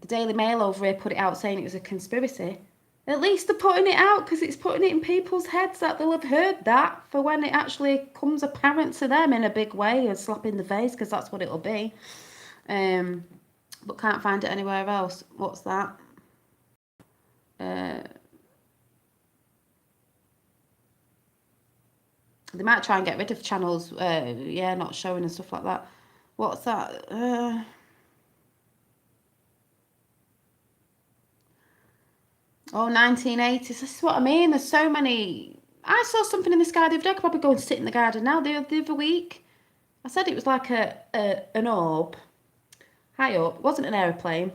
Daily Mail over here put it out saying it was a conspiracy. At least they're putting it out, because it's putting it in people's heads that they'll have heard that for when it actually comes apparent to them in a big way, a slap in the face, because that's what it'll be. But can't find it anywhere else. What's that? They might try and get rid of channels, not showing and stuff like that. What's that? 1980s. This is what I mean. There's so many. I saw something in the sky the other day. I could probably go and sit in the garden now. The other week, I said it was like an orb, high up. It wasn't an aeroplane.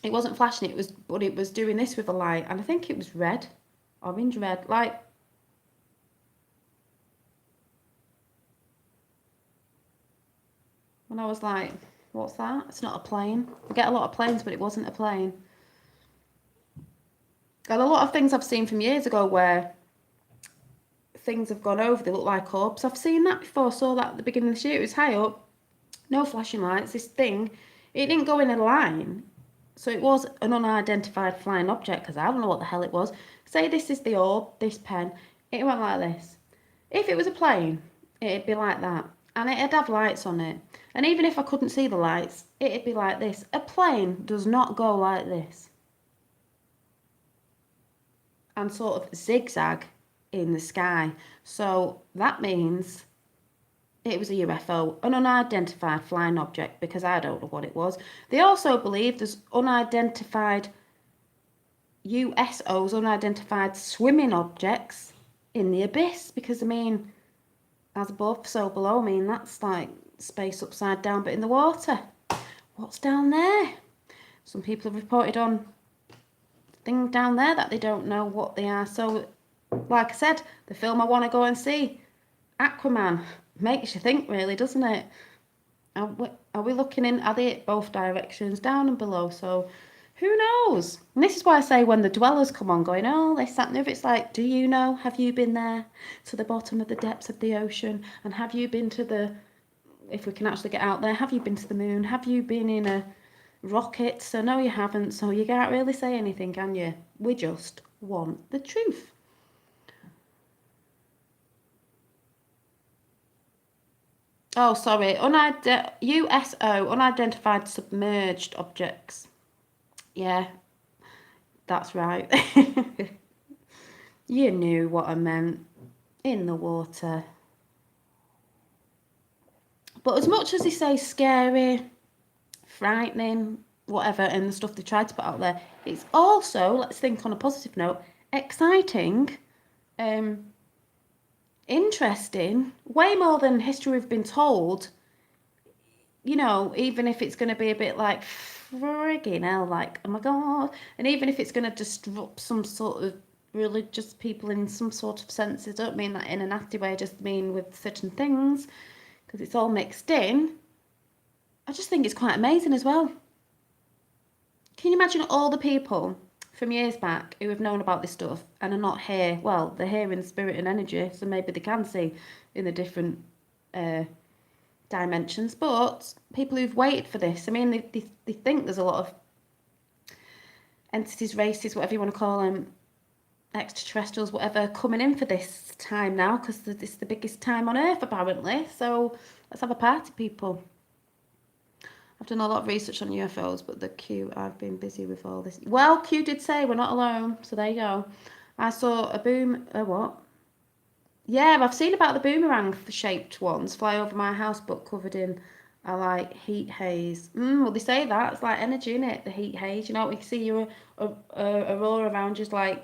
It wasn't flashing. But it was doing this with a light, and I think it was red, orange, red, like. And I was like, what's that? It's not a plane. I get a lot of planes, but it wasn't a plane. And a lot of things I've seen from years ago where things have gone over, they look like orbs. I've seen that before. I saw that at the beginning of this year. It was high up, no flashing lights. This thing, it didn't go in a line. So it was an unidentified flying object, because I don't know what the hell it was. Say this is the orb, this pen. It went like this. If it was a plane, it'd be like that. And it'd have lights on it. And even if I couldn't see the lights, it'd be like this. A plane does not go like this. And sort of zigzag in the sky. So that means it was a UFO, an unidentified flying object, because I don't know what it was. They also believe there's unidentified USOs, unidentified swimming objects in the abyss, because I mean, as above, so below. I mean, that's like space upside down, but in the water. What's down there? Some people have reported on things down there that they don't know what they are. So, like I said, the film I want to go and see, Aquaman, makes you think, really, doesn't it? Are we looking in? Are they at both directions, down and below? So, who knows? And this is why I say when the dwellers come on, going, oh, this, that, and the other, it's like, do you know? Have you been there to the bottom of the depths of the ocean? And have you been to the, if we can actually get out there, have you been to the moon? Have you been in a rocket? So, no, you haven't. So, you can't really say anything, can you? We just want the truth. Oh, sorry. USO, unidentified submerged objects. Yeah, that's right. You knew what I meant. In the water. But as much as they say scary, frightening, whatever, and the stuff they tried to put out there, it's also, let's think on a positive note, exciting, interesting, way more than history we've been told. You know, even if it's going to be a bit like frigging hell, like, oh my god, and even if it's going to disrupt some sort of religious people in some sort of sense, I don't mean that in a nasty way, I just mean with certain things, because it's all mixed in. I just think it's quite amazing as well. Can you imagine all the people from years back who have known about this stuff and are not here? Well, they're here in spirit and energy, so maybe they can see in the different dimensions, but people who've waited for this, I mean, they think there's a lot of entities, races, whatever you want to call them, extraterrestrials, whatever, coming in for this time now, because it's the biggest time on Earth, apparently. So let's have a party, people. I've done a lot of research on UFOs, but the Q, I've been busy with all this. Well, Q did say we're not alone, so there you go. I saw a what? Yeah, I've seen about the boomerang-shaped ones fly over my house, but covered in a like heat haze. Well, they say that it's like energy in it, the heat haze. You know, you can see your aurora around you's like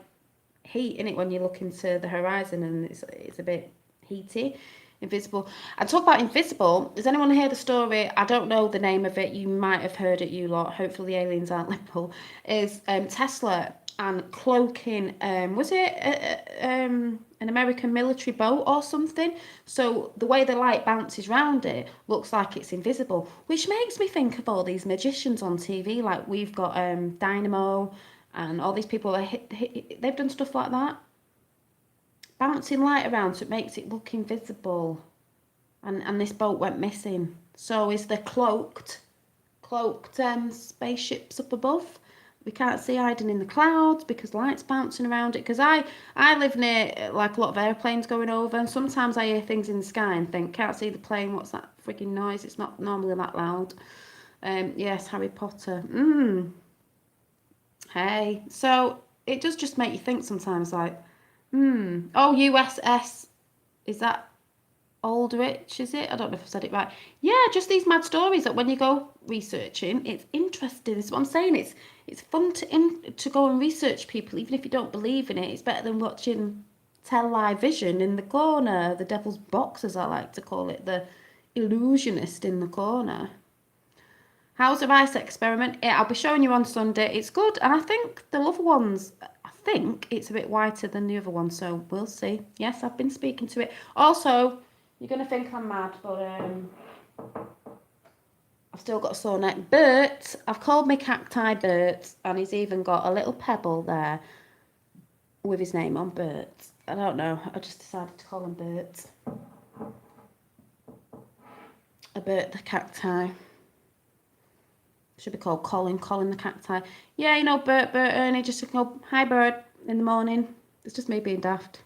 heat in it when you look into the horizon, and it's a bit heaty, invisible. And talk about invisible. Does anyone hear the story? I don't know the name of it. You might have heard it, you lot. Hopefully, the aliens aren't liberal. Is Tesla and cloaking? Was it an American military boat or something? So the way the light bounces round it looks like it's invisible, which makes me think of all these magicians on TV. Like we've got Dynamo and all these people. They've done stuff like that, bouncing light around, so it makes it look invisible. And this boat went missing. So is there cloaked spaceships up above? We can't see hiding in the clouds because light's bouncing around it. Because I live near like a lot of airplanes going over, and sometimes I hear things in the sky and think, can't see the plane. What's that freaking noise? It's not normally that loud. Yes, Harry Potter. Hey, so it does just make you think sometimes, like, oh, USS, is that Aldrich, is it? I don't know if I've said it right. Yeah, just these mad stories that when you go researching, it's interesting. This is what I'm saying. It's fun to go and research people, even if you don't believe in it. It's better than watching television in the corner, the devil's box, as I like to call it, the illusionist in the corner. How's the rice experiment? I'll be showing you on Sunday. It's good, and I think the other ones, I think it's a bit whiter than the other one, so we'll see. Yes, I've been speaking to it. Also, you're going to think I'm mad, but I've still got a sore neck. Bert, I've called my cacti Bert, and he's even got a little pebble there with his name on, Bert. I don't know, I just decided to call him Bert. A Bert the cacti. Should be called Colin the cacti. Yeah, you know, Bert, Ernie, just to go, hi Bert, in the morning. It's just me being daft.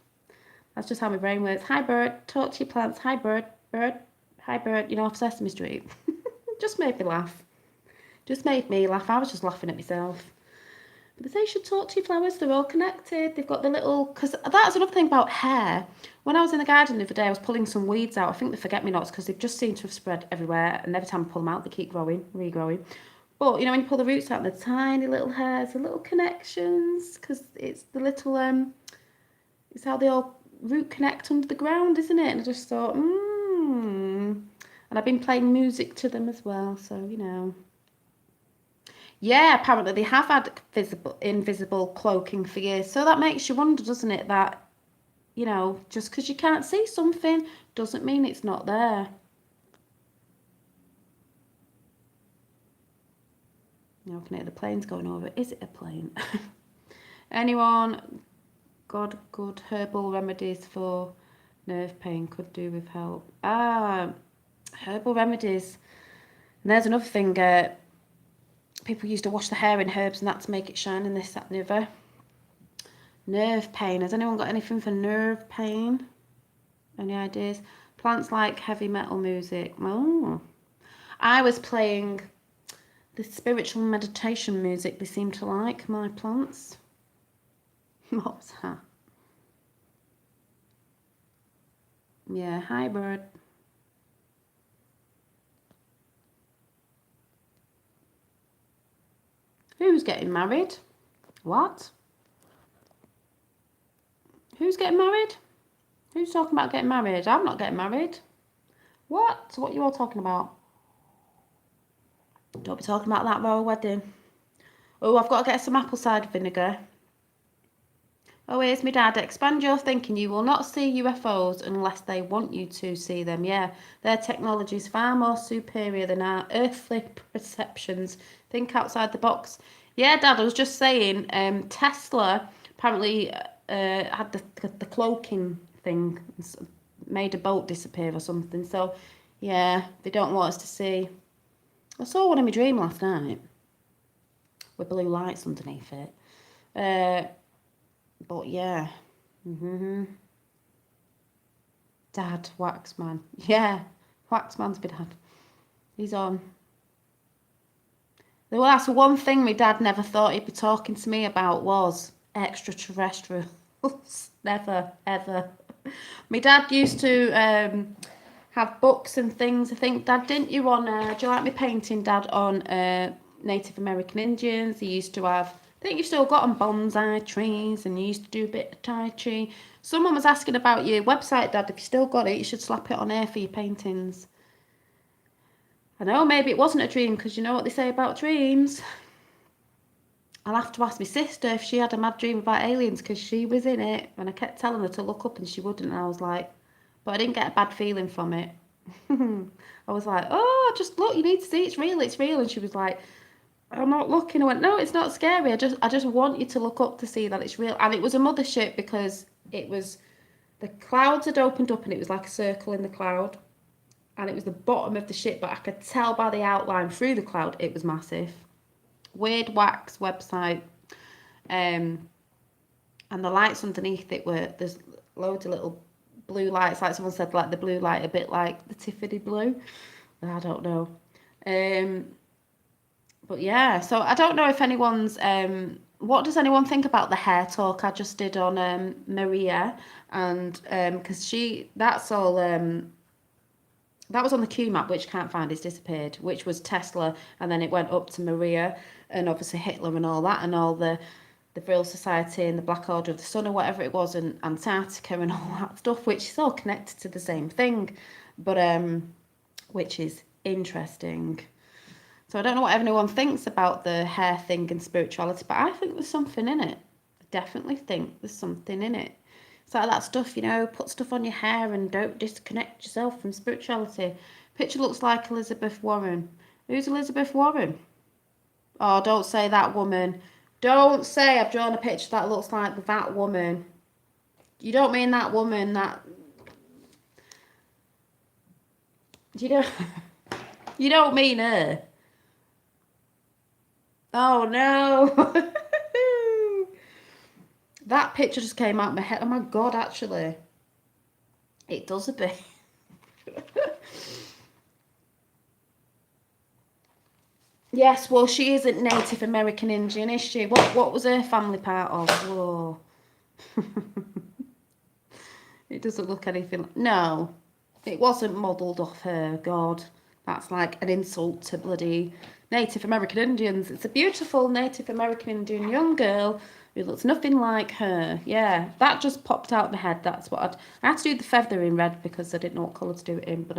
That's just how my brain works. Hi Bert, talk to your plants. Hi Bert, hi Bert, you know, off Sesame Street. Just made me laugh. Just made me laugh. I was just laughing at myself. But they say you should talk to your flowers, they're all connected. They've got the little, because that's another thing about hair. When I was in the garden the other day, I was pulling some weeds out. I think they forget-me-nots because they've just seemed to have spread everywhere. And every time I pull them out, they keep growing, regrowing. But, you know, when you pull the roots out, the tiny little hairs, the little connections, because it's the little, it's how they all root connect under the ground, isn't it? And I just thought, And I've been playing music to them as well, so, you know. Yeah, apparently they have had invisible cloaking for years. So that makes you wonder, doesn't it, that, you know, just because you can't see something doesn't mean it's not there. You know, I can hear the planes going over. Is it a plane? Anyone got good herbal remedies for nerve pain could do with help? Herbal remedies. And there's another thing. People used to wash the hair in herbs and that to make it shine and this, that, and the other. Nerve pain. Has anyone got anything for nerve pain? Any ideas? Plants like heavy metal music. Oh. I was playing the spiritual meditation music they seem to like, my plants. What was that? Yeah, hi bird. Who's getting married? What? Who's getting married? Who's talking about getting married? I'm not getting married. What? What are you all talking about? Don't be talking about that royal wedding. Oh, I've got to get some apple cider vinegar. Oh, here's my dad. Expand your thinking. You will not see UFOs unless they want you to see them. Yeah, their technology is far more superior than our earthly perceptions. Think outside the box. Yeah, Dad, I was just saying, Tesla apparently had the cloaking thing, made a boat disappear or something. So, yeah, they don't want us to see. I saw one in my dream last night with blue lights underneath it. But yeah. Dad, Waxman. Yeah, Waxman's my dad. He's on. Well, that's one thing my dad never thought he'd be talking to me about was extraterrestrials. Never, ever. My dad used to have books and things. I think, Dad, didn't you on, do you like me painting, Dad, on Native American Indians? He used to have, I think you've still got on bonsai trees, and you used to do a bit of Tai Chi. Someone was asking about your website, Dad. If you still got it, you should slap it on air for your paintings. I know, maybe it wasn't a dream, because you know what they say about dreams. I'll have to ask my sister if she had a mad dream about aliens, because she was in it, and I kept telling her to look up and she wouldn't, and I was like, but I didn't get a bad feeling from it. I was like, oh, just look, you need to see, it's real, and she was like, I'm not looking. I went, no, it's not scary, I just want you to look up to see that it's real. And it was a mothership, because it was, the clouds had opened up and it was like a circle in the cloud, and it was the bottom of the ship, but I could tell by the outline through the cloud it was massive. Weird Wax website, and the lights underneath it were, there's loads of little blue lights, like someone said, like the blue light, a bit like the Tiffany blue. I don't know. But yeah, so I don't know if anyone's, what does anyone think about the hair talk I just did on Maria? And because that's all, that was on the Q map, which can't find, it's disappeared, which was Tesla, and then it went up to Maria, and obviously Hitler and all that, and all the Vrill Society and the Black Order of the Sun or whatever it was, and Antarctica and all that stuff, which is all connected to the same thing, but which is interesting. So I don't know what everyone thinks about the hair thing and spirituality, but I think there's something in it. I definitely think there's something in it. It's like that stuff, you know, put stuff on your hair and don't disconnect yourself from spirituality. Picture looks like Elizabeth Warren. Who's Elizabeth Warren? Oh, don't say that woman. Don't say I've drawn a picture that looks like that woman. You don't mean that woman, that... You don't... You don't mean her. Oh, no. That picture just came out of my head. Oh, my God, actually. It does a bit. Yes, well, she isn't Native American Indian, is she? What was her family part of? Whoa. It doesn't look anything like... No, it wasn't modelled off her, God. That's like an insult to bloody Native American Indians. It's a beautiful Native American Indian young girl who looks nothing like her. Yeah, that just popped out of my head. That's what I had to do the feather in red because I didn't know what colour to do it in, but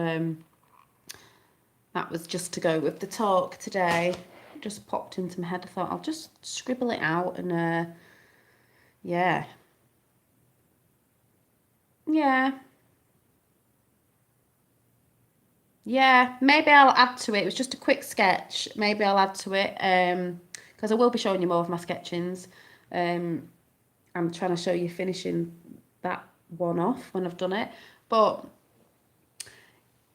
that was just to go with the talk today. It just popped into my head. I thought I'll just scribble it out and yeah. Yeah. Yeah, maybe I'll add to it. It was just a quick sketch. Maybe I'll add to it because I will be showing you more of my sketchings. Um, I'm trying to show you finishing that one off when I've done it. But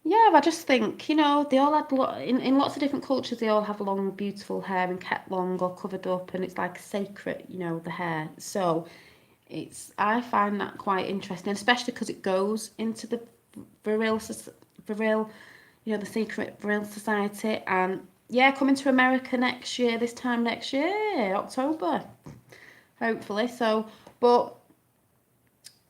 yeah, I just think, they all had in lots of different cultures, they all have long, beautiful hair and kept long or covered up, and it's like sacred, the hair. So I find that quite interesting, especially because it goes into the Vril, the secret Vril Society, and yeah, coming to America next year, this time next year, October, hopefully. So, but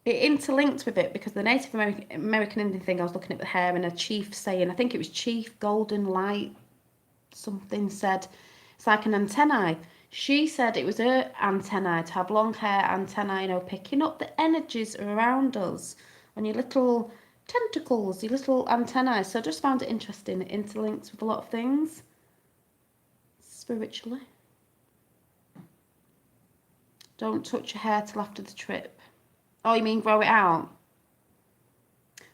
it interlinked with it because the Native American Indian thing, I was looking at the hair and a chief saying, I think it was Chief Golden Light, something said, it's like an antennae. She said it was her antennae to have long hair antennae, picking up the energies around us on your little tentacles, your little antennae. So I just found it interesting. It interlinks with a lot of things spiritually. Don't touch your hair till after the trip. Oh, you mean grow it out?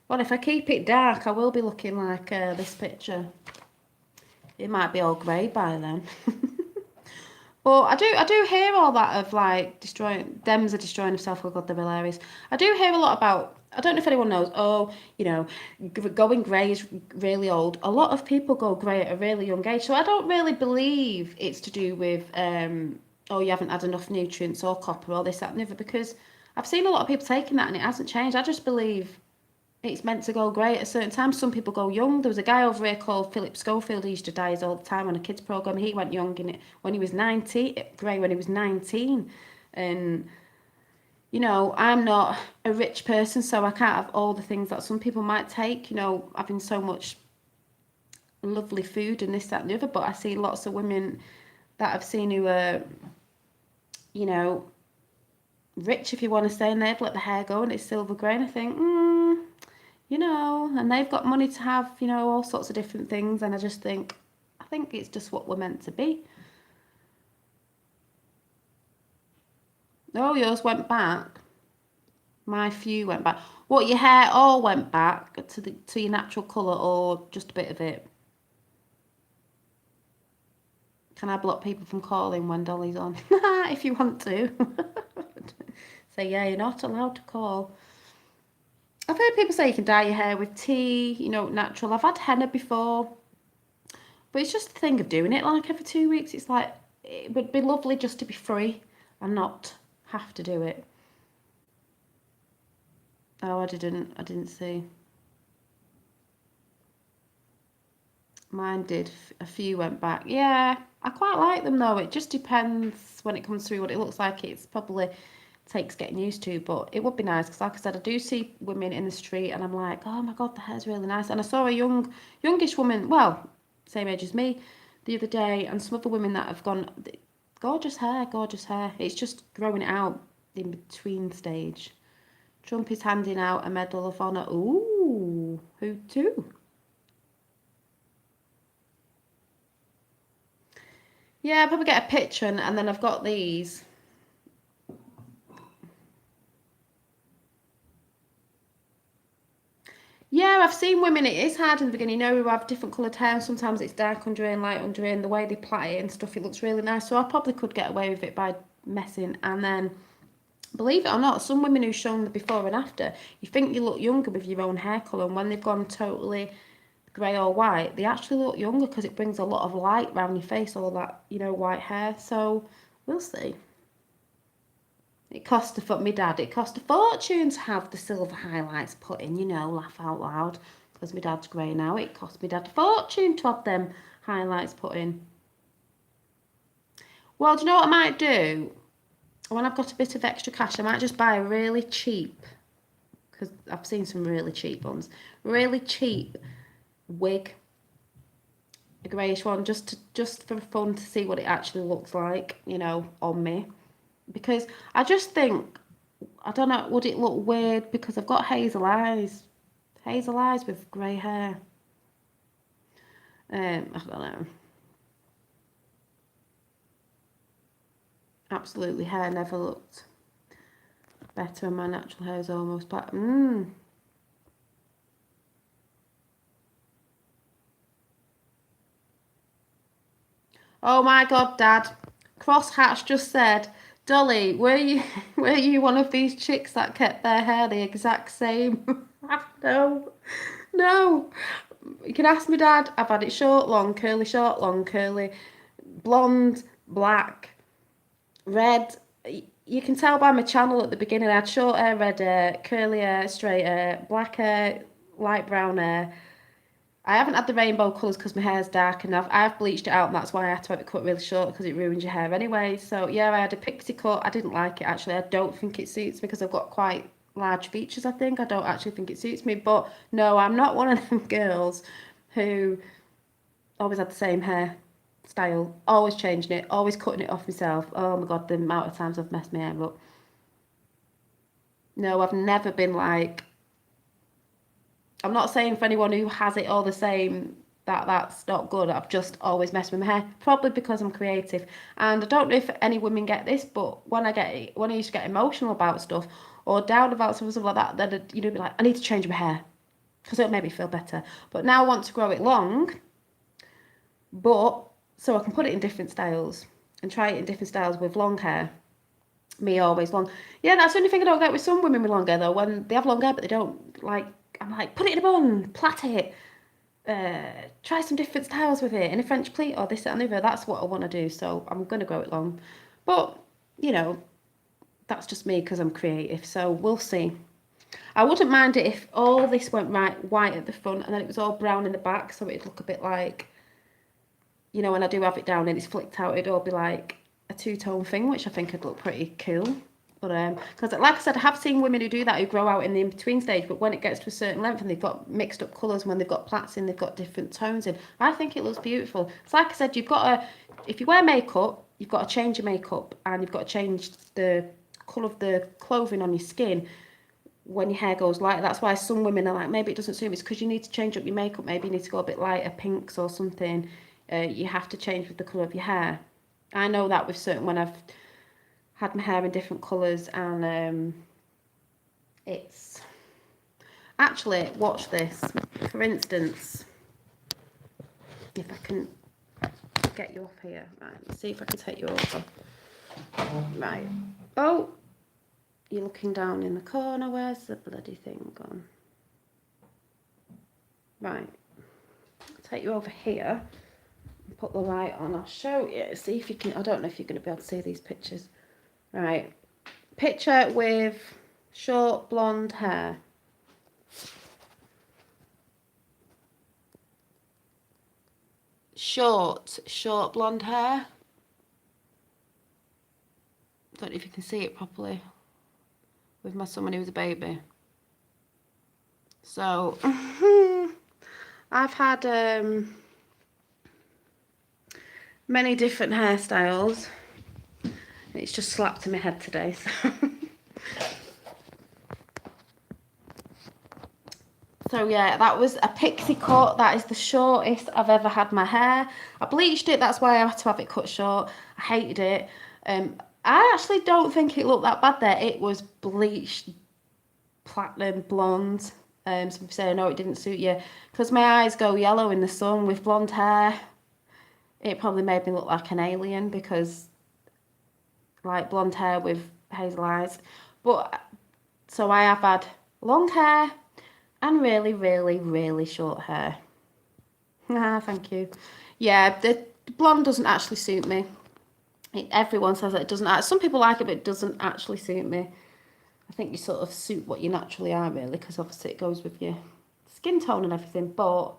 Well, if I keep it dark, I will be looking like this picture. It might be all grey by then. But I do hear all that of like Dems are destroying themselves. Oh God, they're hilarious. I do hear a lot about. I don't know if anyone knows. Oh, going grey is really old. A lot of people go grey at a really young age. So I don't really believe it's to do with oh, you haven't had enough nutrients or copper or this, that, and the other, because I've seen a lot of people taking that and it hasn't changed. I just believe it's meant to go grey at a certain time. Some people go young. There was a guy over here called Philip Schofield. He used to dye all the time on a kids program. He went young in it when he was 90, grey when he was 19. And I'm not a rich person, so I can't have all the things that some people might take. Having so much lovely food and this, that, and the other. But I see lots of women that I've seen who are, rich, if you want to say, and they've let the hair go and it's silver grey. And I think, and they've got money to have, all sorts of different things. And I think it's just what we're meant to be. Oh, yours went back. My few went back. What, your hair all went back to your natural colour or just a bit of it? Can I block people from calling when Dolly's on? If you want to. Say, yeah, you're not allowed to call. I've heard people say you can dye your hair with tea, natural. I've had henna before. But it's just the thing of doing it like every 2 weeks. It's like, it would be lovely just to be free and not have to do it. Oh, I didn't see. Mine did. A few went back. Yeah, I quite like them though. It just depends when it comes through what it looks like. It's probably takes getting used to, but it would be nice because, like I said, I do see women in the street and I'm like, oh my God, the hair's really nice. And I saw a youngish woman, well, same age as me, the other day, and some other women that have gone, gorgeous hair, gorgeous hair. It's just growing out in between stage. Trump is handing out a Medal of Honor. Ooh, who to? Yeah, I'll probably get a picture and then I've got these. Yeah, I've seen women, it is hard in the beginning, who have different coloured hair, and sometimes it's dark under and light under and the way they plait it and stuff, it looks really nice. So I probably could get away with it by messing. And then, believe it or not, some women who've shown the before and after, you think you look younger with your own hair colour, and when they've gone totally grey or white, they actually look younger because it brings a lot of light around your face, all that, white hair. So we'll see. It cost my dad, it cost a fortune to have the silver highlights put in, laugh out loud, because my dad's grey now. It cost my dad a fortune to have them highlights put in. Well, do you know what I might do? When I've got a bit of extra cash, I might just buy a really cheap, because I've seen some really cheap ones, really cheap wig a greyish one, just for fun to see what it actually looks like, you know, on me. Because I just think, I don't know, would it look weird because I've got hazel eyes with grey hair. I don't know. Absolutely, hair never looked better, and my natural hair is almost black. Oh my God, Dad. Crosshatch just said, Dolly, were you one of these chicks that kept their hair the exact same? No, no. You can ask my dad. I've had it short, long, curly, blonde, black, red. You can tell by my channel at the beginning. I had short hair, red hair, curly hair, straight hair, black hair, light brown hair. I haven't had the rainbow colours because my hair's dark enough. I've bleached it out, and that's why I had to have it cut really short because it ruins your hair anyway. So yeah, I had a pixie cut. I didn't like it actually. I don't think it suits me because I've got quite large features. I think I don't actually think it suits me. But no, I'm not one of them girls who always had the same hair style, always changing it, always cutting it off myself. Oh my God, the amount of times I've messed my hair up. No, I've never been like, I'm not saying for anyone who has it all the same that that's not good. I've just always messed with my hair, probably because I'm creative. And I don't know if any women get this, but when I used to get emotional about stuff or down about stuff like that, then you'd be like, I need to change my hair because it'll make me feel better. But now I want to grow it long, but so I can put it in different styles and try it in different styles with long hair. Me always long. Yeah, that's the only thing I don't get with some women with long hair though. When they have long hair but they don't like, I'm like, put it in a bun, plait it, try some different styles with it in a French pleat or this and the other. That's what I want to do. So I'm gonna grow it long, but you know, that's just me because I'm creative. So we'll see. I wouldn't mind it if all this went right white at the front and then it was all brown in the back, so it'd look a bit like, you know, when I do have it down and it's flicked out, it'd all be like a two-tone thing, which I think would look pretty cool. But because like I said, I have seen women who do that, who grow out in the in-between stage, but when it gets to a certain length and they've got mixed up colours, when they've got plaits in, they've got different tones in, I think it looks beautiful. It's like I said, you've got to, if you wear makeup, you've got to change your makeup and you've got to change the colour of the clothing on your skin when your hair goes light. That's why some women are like, maybe it doesn't suit me. It's because you need to change up your makeup. Maybe you need to go a bit lighter, pinks or something. You have to change with the colour of your hair. I know that with certain, when I've had my hair in different colours, and it's actually, watch this. For instance, if I can get you off here, right, let's see if I can take you over. Right. Oh, you're looking down in the corner. Where's the bloody thing gone? Right. I'll take you over here. Put the light on. I'll show you. See if you can. I don't know if you're going to be able to see these pictures. Right. Picture with short blonde hair. Short blonde hair. Don't know if you can see it properly. With my son when he was a baby. So I've had many different hairstyles. It's just slapped in my head today. So yeah, that was a pixie cut. That is the shortest I've ever had my hair. I bleached it. That's why I had to have it cut short. I hated it. I actually don't think it looked that bad there. It was bleached platinum blonde. Some people say, no, it didn't suit you. Because my eyes go yellow in the sun with blonde hair. It probably made me look like an alien because, like, blonde hair with hazel eyes. But, so I have had long hair and really, really, really short hair. Ah, thank you. Yeah, the blonde doesn't actually suit me. Everyone says that it doesn't. Some people like it, but it doesn't actually suit me. I think you sort of suit what you naturally are, really, because obviously it goes with your skin tone and everything. But,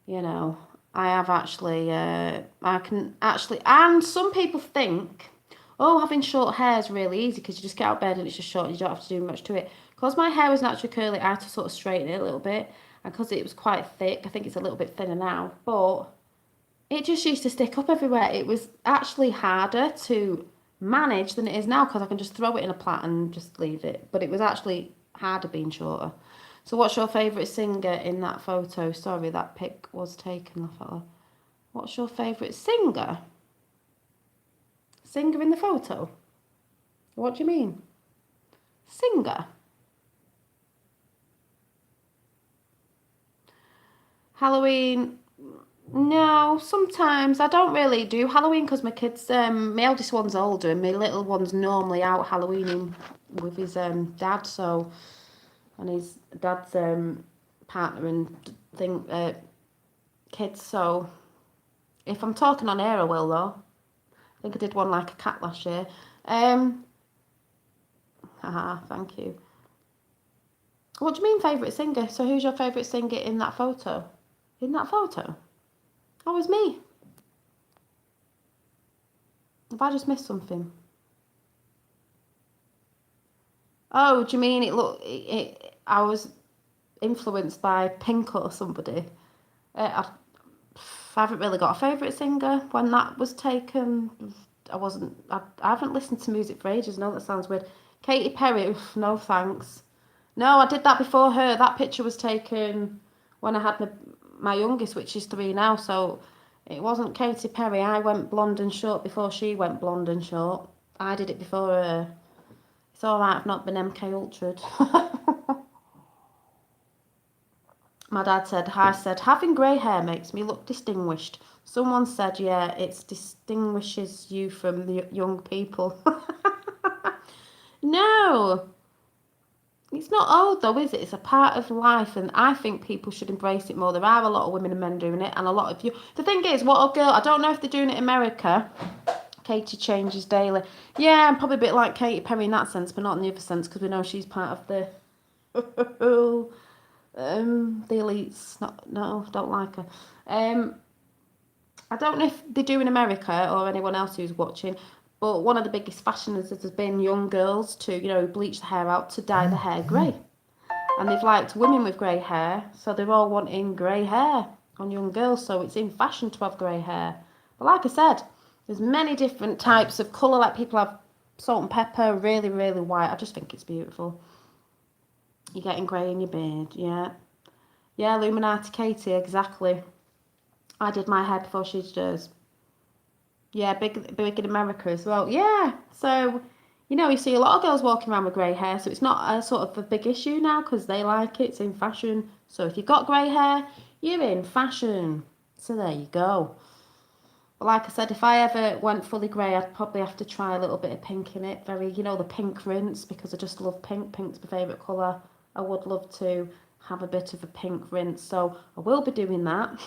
you know, I have actually, I can actually, and some people think, oh, having short hair is really easy because you just get out of bed and it's just short and you don't have to do much to it. Because my hair was naturally curly, I had to sort of straighten it a little bit. And because it was quite thick, I think it's a little bit thinner now, but it just used to stick up everywhere. It was actually harder to manage than it is now because I can just throw it in a plait and just leave it. But it was actually harder being shorter. So what's your favourite singer in that photo? Sorry, that pic was taken off. What's your favourite singer? Singer in the photo? What do you mean? Singer? Halloween? No, sometimes I don't really do Halloween because my kids, my eldest one's older and my little one's normally out Halloweening with his dad, so, and his dad's partner and kids, so if I'm talking on air I will though. I think I did one like a cat last year. Haha, thank you. What do you mean favourite singer? So who's your favourite singer in that photo? In that photo? Oh, it's me. Have I just missed something? Oh, do you mean I was influenced by Pink or somebody? I haven't really got a favourite singer. When that was taken, I haven't listened to music for ages. No, that sounds weird. Katy Perry, oof, no thanks. No, I did that before her. That picture was taken when I had my youngest, which is 3 now, so it wasn't Katy Perry. I went blonde and short before she went blonde and short. I did it before her. It's alright, I've not been MK Ultra'd. My dad said, having grey hair makes me look distinguished. Someone said, yeah, it distinguishes you from the young people. No, it's not old though, is it? It's a part of life, and I think people should embrace it more. There are a lot of women and men doing it, and a lot of you. The thing is, what a girl, I don't know if they're doing it in America. Katie changes daily. Yeah, I'm probably a bit like Katy Perry in that sense, but not in the other sense, because we know she's part of the the elites. No, don't like her. I don't know if they do in America or anyone else who's watching, but one of the biggest fashions has been young girls to, bleach the hair out to dye the hair grey. And they've liked women with grey hair, so they're all wanting grey hair on young girls, so it's in fashion to have grey hair. But like I said, there's many different types of colour, like people have salt and pepper, really, really white. I just think it's beautiful. You're getting grey in your beard, yeah. Yeah, Illuminati Katie, exactly. I did my hair before she did hers. Yeah, big in America as well. Yeah, so, you see a lot of girls walking around with grey hair, so it's not a sort of a big issue now because they like it, it's in fashion. So if you've got grey hair, you're in fashion. So there you go. But like I said, if I ever went fully grey, I'd probably have to try a little bit of pink in it. Very, the pink rinse, because I just love pink. Pink's my favourite colour. I would love to have a bit of a pink rinse, so I will be doing that.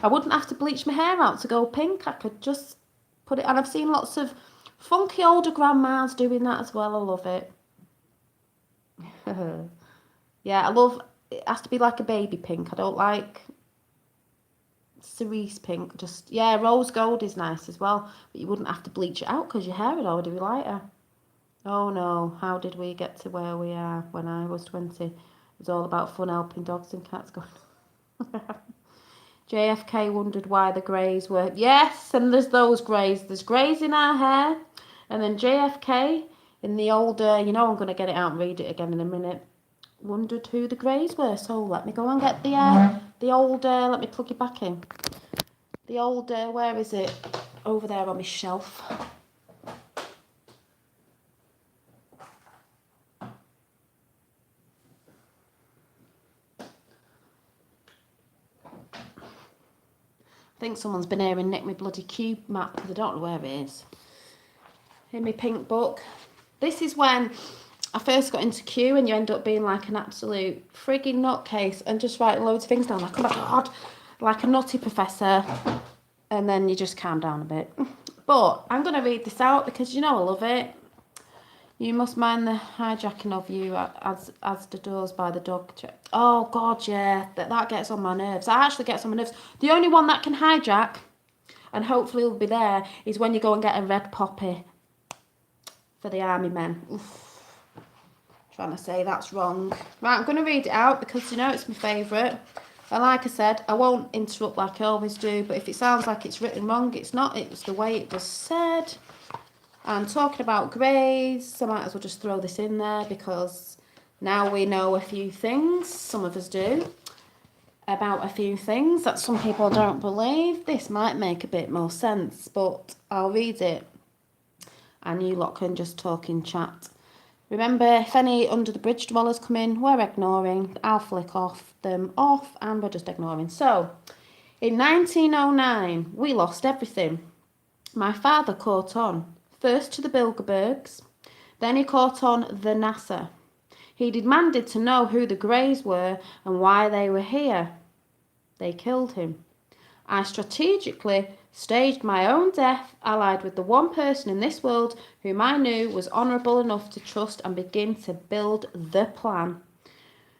I wouldn't have to bleach my hair out to go pink. I could just put it, and I've seen lots of funky older grandmas doing that as well. I love it. Yeah, it has to be like a baby pink. I don't like cerise pink. Just, yeah, rose gold is nice as well, but you wouldn't have to bleach it out because your hair would already be lighter. Oh no, how did we get to where we are when I was 20? It was all about fun helping dogs and cats going on. JFK wondered why the greys were... Yes, and there's those greys. There's greys in our hair. And then JFK, in the older... I'm going to get it out and read it again in a minute. Wondered who the greys were. So let me go and get the old... let me plug it back in. The old... where is it? Over there on my shelf. I think someone's been here and nicked my bloody Q map because I don't know where it is. In my pink book. This is when I first got into Q and you end up being like an absolute frigging nutcase and just writing loads of things down like, oh my God, like a nutty professor. And then you just calm down a bit. But I'm going to read this out because I love it. You must mind the hijacking of you as the doors by the dog. Oh, God, yeah. That gets on my nerves. That actually gets on my nerves. The only one that can hijack, and hopefully will be there, is when you go and get a red poppy for the army men. Oof. trying to say that's wrong. Right, I'm going to read it out because, you know, it's my favourite. And like I said, I won't interrupt like I always do, but if it sounds like it's written wrong, it's not. It's the way it was said. And talking about grades, I might as well just throw this in there because now we know a few things, some of us do, about a few things that some people don't believe. This might make a bit more sense, but I'll read it and you lot can just talk in chat. Remember, if any under the bridge dwellers come in, we're ignoring. I'll flick them off and we're just ignoring. So, in 1909, we lost everything. My father caught on, first to the Bilderbergs, then he caught on the NASA. He demanded to know who the Greys were and why they were here. They killed him. I strategically staged my own death, allied with the one person in this world whom I knew was honourable enough to trust and begin to build the plan.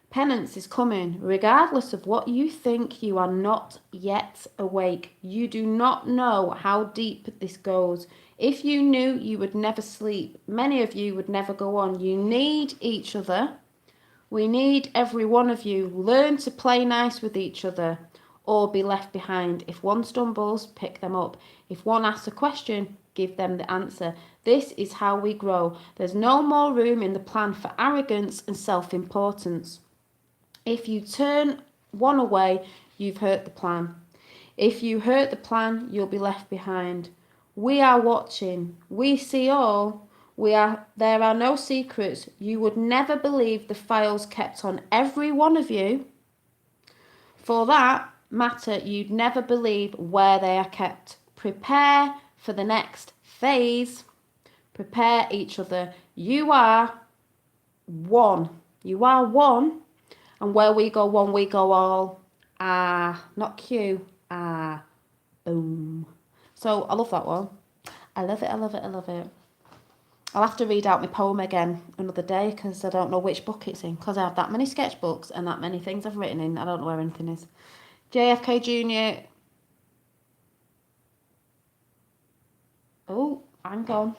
Penance is coming. Regardless of what you think, you are not yet awake. You do not know how deep this goes. If you knew, you would never sleep. Many of you would never go on. You need each other. We need every one of you. Learn to play nice with each other or be left behind. If one stumbles, pick them up. If one asks a question, give them the answer. This is how we grow. There's no more room in the plan for arrogance and self-importance. If you turn one away, you've hurt the plan. If you hurt the plan, you'll be left behind. We are watching. We see all. There are no secrets. You would never believe the files kept on every one of you. For that matter, you'd never believe where they are kept. Prepare for the next phase. Prepare each other. You are one. You are one. And where we go one, we go all. Ah, not Q. Ah, boom. So I love that one. I love it, I love it, I love it. I'll have to read out my poem again another day because I don't know which book it's in because I have that many sketchbooks and that many things I've written in. I don't know where anything is. JFK Jr. Oh, hang on.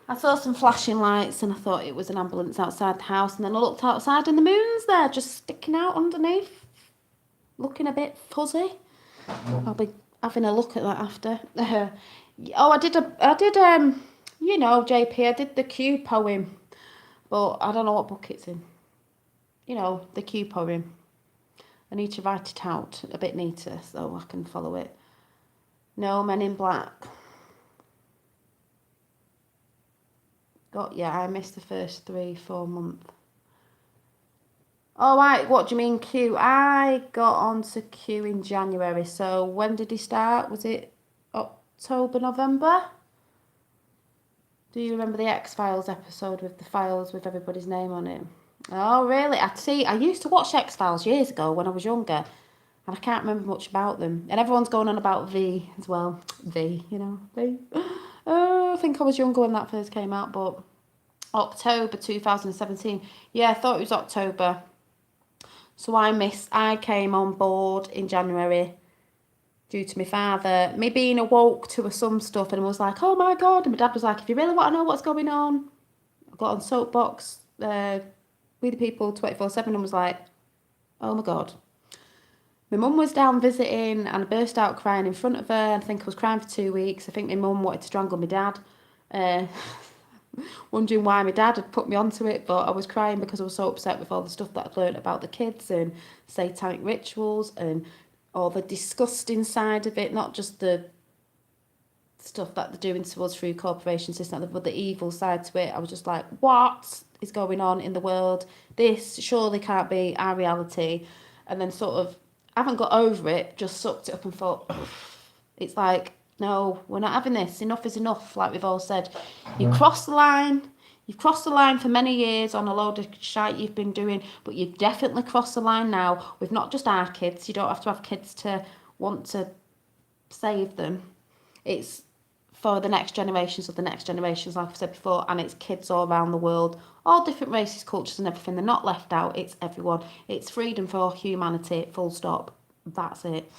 I saw some flashing lights and I thought it was an ambulance outside the house, and then I looked outside and the moon's there just sticking out underneath, looking a bit fuzzy. I'll be having a look at that after. Oh, I did you know, JP, I did the Q poem, but I don't know what book it's in. You know, the Q poem. I need to write it out a bit neater so I can follow it. No, Men in Black. Yeah, I missed the first 3-4 months. Oh, right, what do you mean Q? I got onto Q in January, so when did he start? Was it October, November? Do you remember the X-Files episode with the files with everybody's name on it? Oh, really? I used to watch X-Files years ago when I was younger, and I can't remember much about them. And everyone's going on about V as well. V, you know, V. Oh, I think I was younger when that first came out, but October 2017. Yeah, I thought it was October. So I came on board in January due to my father, me being awoke to some stuff, and I was like, oh my God. And my dad was like, if you really want to know what's going on, I got on Soapbox, We the People 24/7 and was like, oh my God. My mum was down visiting and I burst out crying in front of her. I think I was crying for 2 weeks. I think my mum wanted to strangle my dad. Wondering why my dad had put me onto it, but I was crying because I was so upset with all the stuff that I'd learned about the kids and satanic rituals and all the disgusting side of it, not just the stuff that they're doing to us through corporations, but the evil side to it. I was just like, what is going on in the world? This surely can't be our reality. And then sort of, I haven't got over it, just sucked it up and thought, it's like, no, we're not having this. Enough is enough, like we've all said. You cross the line. You've crossed the line for many years on a load of shite you've been doing, but you've definitely crossed the line now with not just our kids. You don't have to have kids to want to save them. it's for the next generations of the next generations, like I've said before, and it's kids all around the world, all different races, cultures and everything. They're not left out. It's everyone. It's freedom for humanity, full stop. That's it.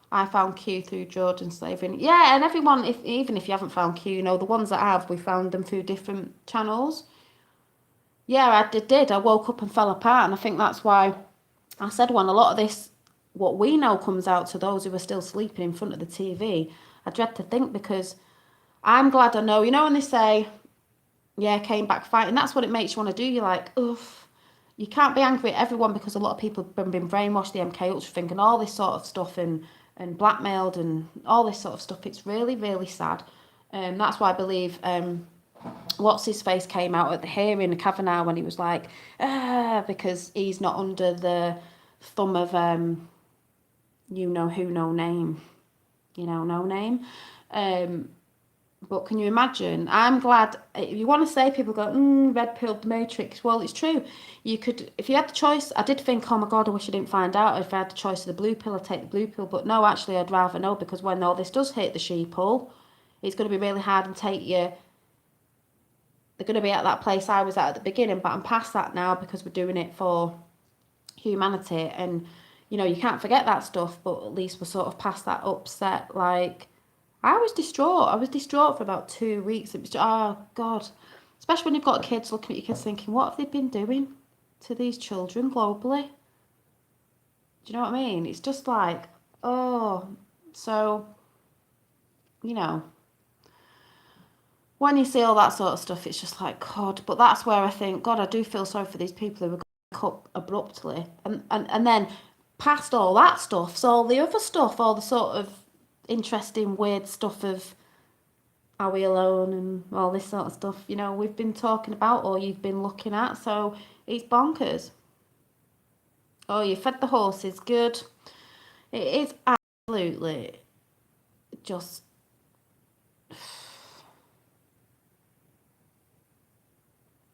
I found Q through Jordan Slavin. Yeah, and everyone, even if you haven't found Q, the ones that have, we found them through different channels. Yeah, I did. I woke up and fell apart, and I think that's why I said when a lot of this, what we know, comes out to those who are still sleeping in front of the TV, I dread to think, because I'm glad I know. When they say, yeah, came back fighting, that's what it makes you want to do. You're like, oof. You can't be angry at everyone, because a lot of people have been brainwashed, the MK Ultra thing and all this sort of stuff, and blackmailed and all this sort of stuff. It's really, really sad. That's why I believe what's his face came out at the hearing, Kavanaugh, when he was like, because he's not under the thumb of no name, no name. But can you imagine? I'm glad. If you want to say, people go, red pilled the Matrix. Well, it's true. You could, if you had the choice. I did think, oh my God, I wish I didn't find out. If I had the choice of the blue pill, I'd take the blue pill. But no, actually, I'd rather know, because when all this does hit the sheeple, it's going to be really hard and take you. They're going to be at that place I was at the beginning, but I'm past that now, because we're doing it for humanity. And, you can't forget that stuff, but at least we're sort of past that upset, like... I was distraught. I was distraught for about 2 weeks. It was just, oh God. Especially when you've got kids, looking at your kids thinking, what have they been doing to these children globally? Do you know what I mean? It's just like, oh. So, when you see all that sort of stuff, it's just like, God. But that's where I think, God, I do feel sorry for these people who were up abruptly. And then past all that stuff, so all the other stuff, all the sort of interesting, weird stuff of, are we alone, and all this sort of stuff, we've been talking about, or you've been looking at. So it's bonkers. Oh, you fed the horses, good. It is absolutely just...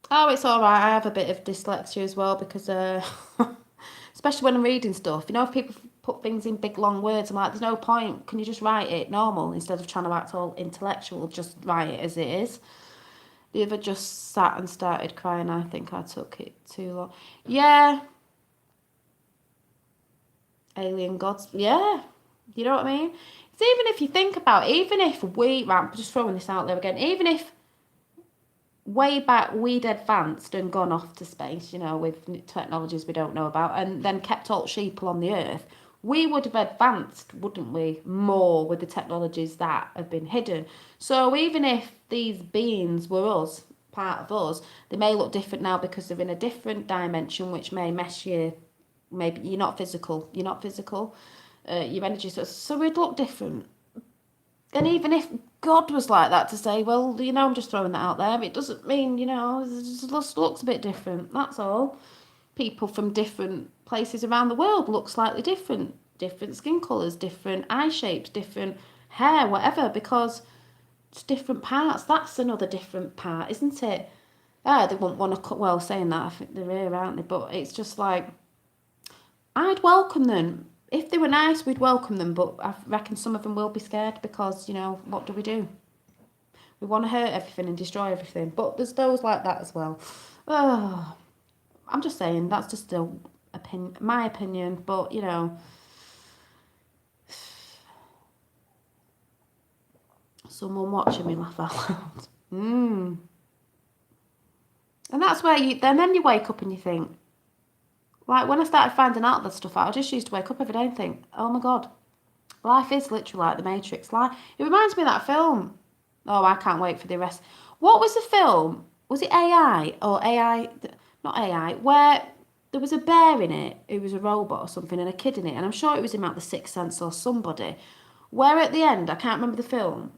Oh, it's all right. I have a bit of dyslexia as well, because especially when I'm reading stuff, if people put things in big long words, I'm like, there's no point. Can you just write it normal instead of trying to act all intellectual? Just write it as it is. The other just sat and started crying. I think I took it too long. Yeah. Alien gods. Yeah. You know what I mean? It's, even if you think about it, even if I'm just throwing this out there again, even if way back we'd advanced and gone off to space, with technologies we don't know about, and then kept all sheeple on the earth, we would have advanced, wouldn't we, more with the technologies that have been hidden. So even if these beings were us, part of us, they may look different now because they're in a different dimension, which may mess you. Maybe you're not physical. Your energy, so we'd look different. And even if God was like that, to say, well, I'm just throwing that out there, it doesn't mean, it just looks a bit different. That's all. People from different places around the world look slightly different. Different skin colours, different eye shapes, different hair, whatever, because it's different parts. That's another different part, isn't it? They wouldn't want to cut, well, saying that, I think they're here, aren't they? But it's just like, I'd welcome them. If they were nice, we'd welcome them, but I reckon some of them will be scared, because, what do? We want to hurt everything and destroy everything. But there's those like that as well. Oh, I'm just saying, that's just my opinion, but, someone watching me laugh out loud. And that's where then you wake up and you think, like, when I started finding out that stuff out, I just used to wake up every day and think, oh my God, life is literally like the Matrix. It reminds me of that film. Oh, I can't wait for the rest. What was the film? Was it AI or AI? Not AI. Where there was a bear in it who was a robot or something, and a kid in it, and I'm sure it was him out The Sixth Sense or somebody. Where at the end, I can't remember the film,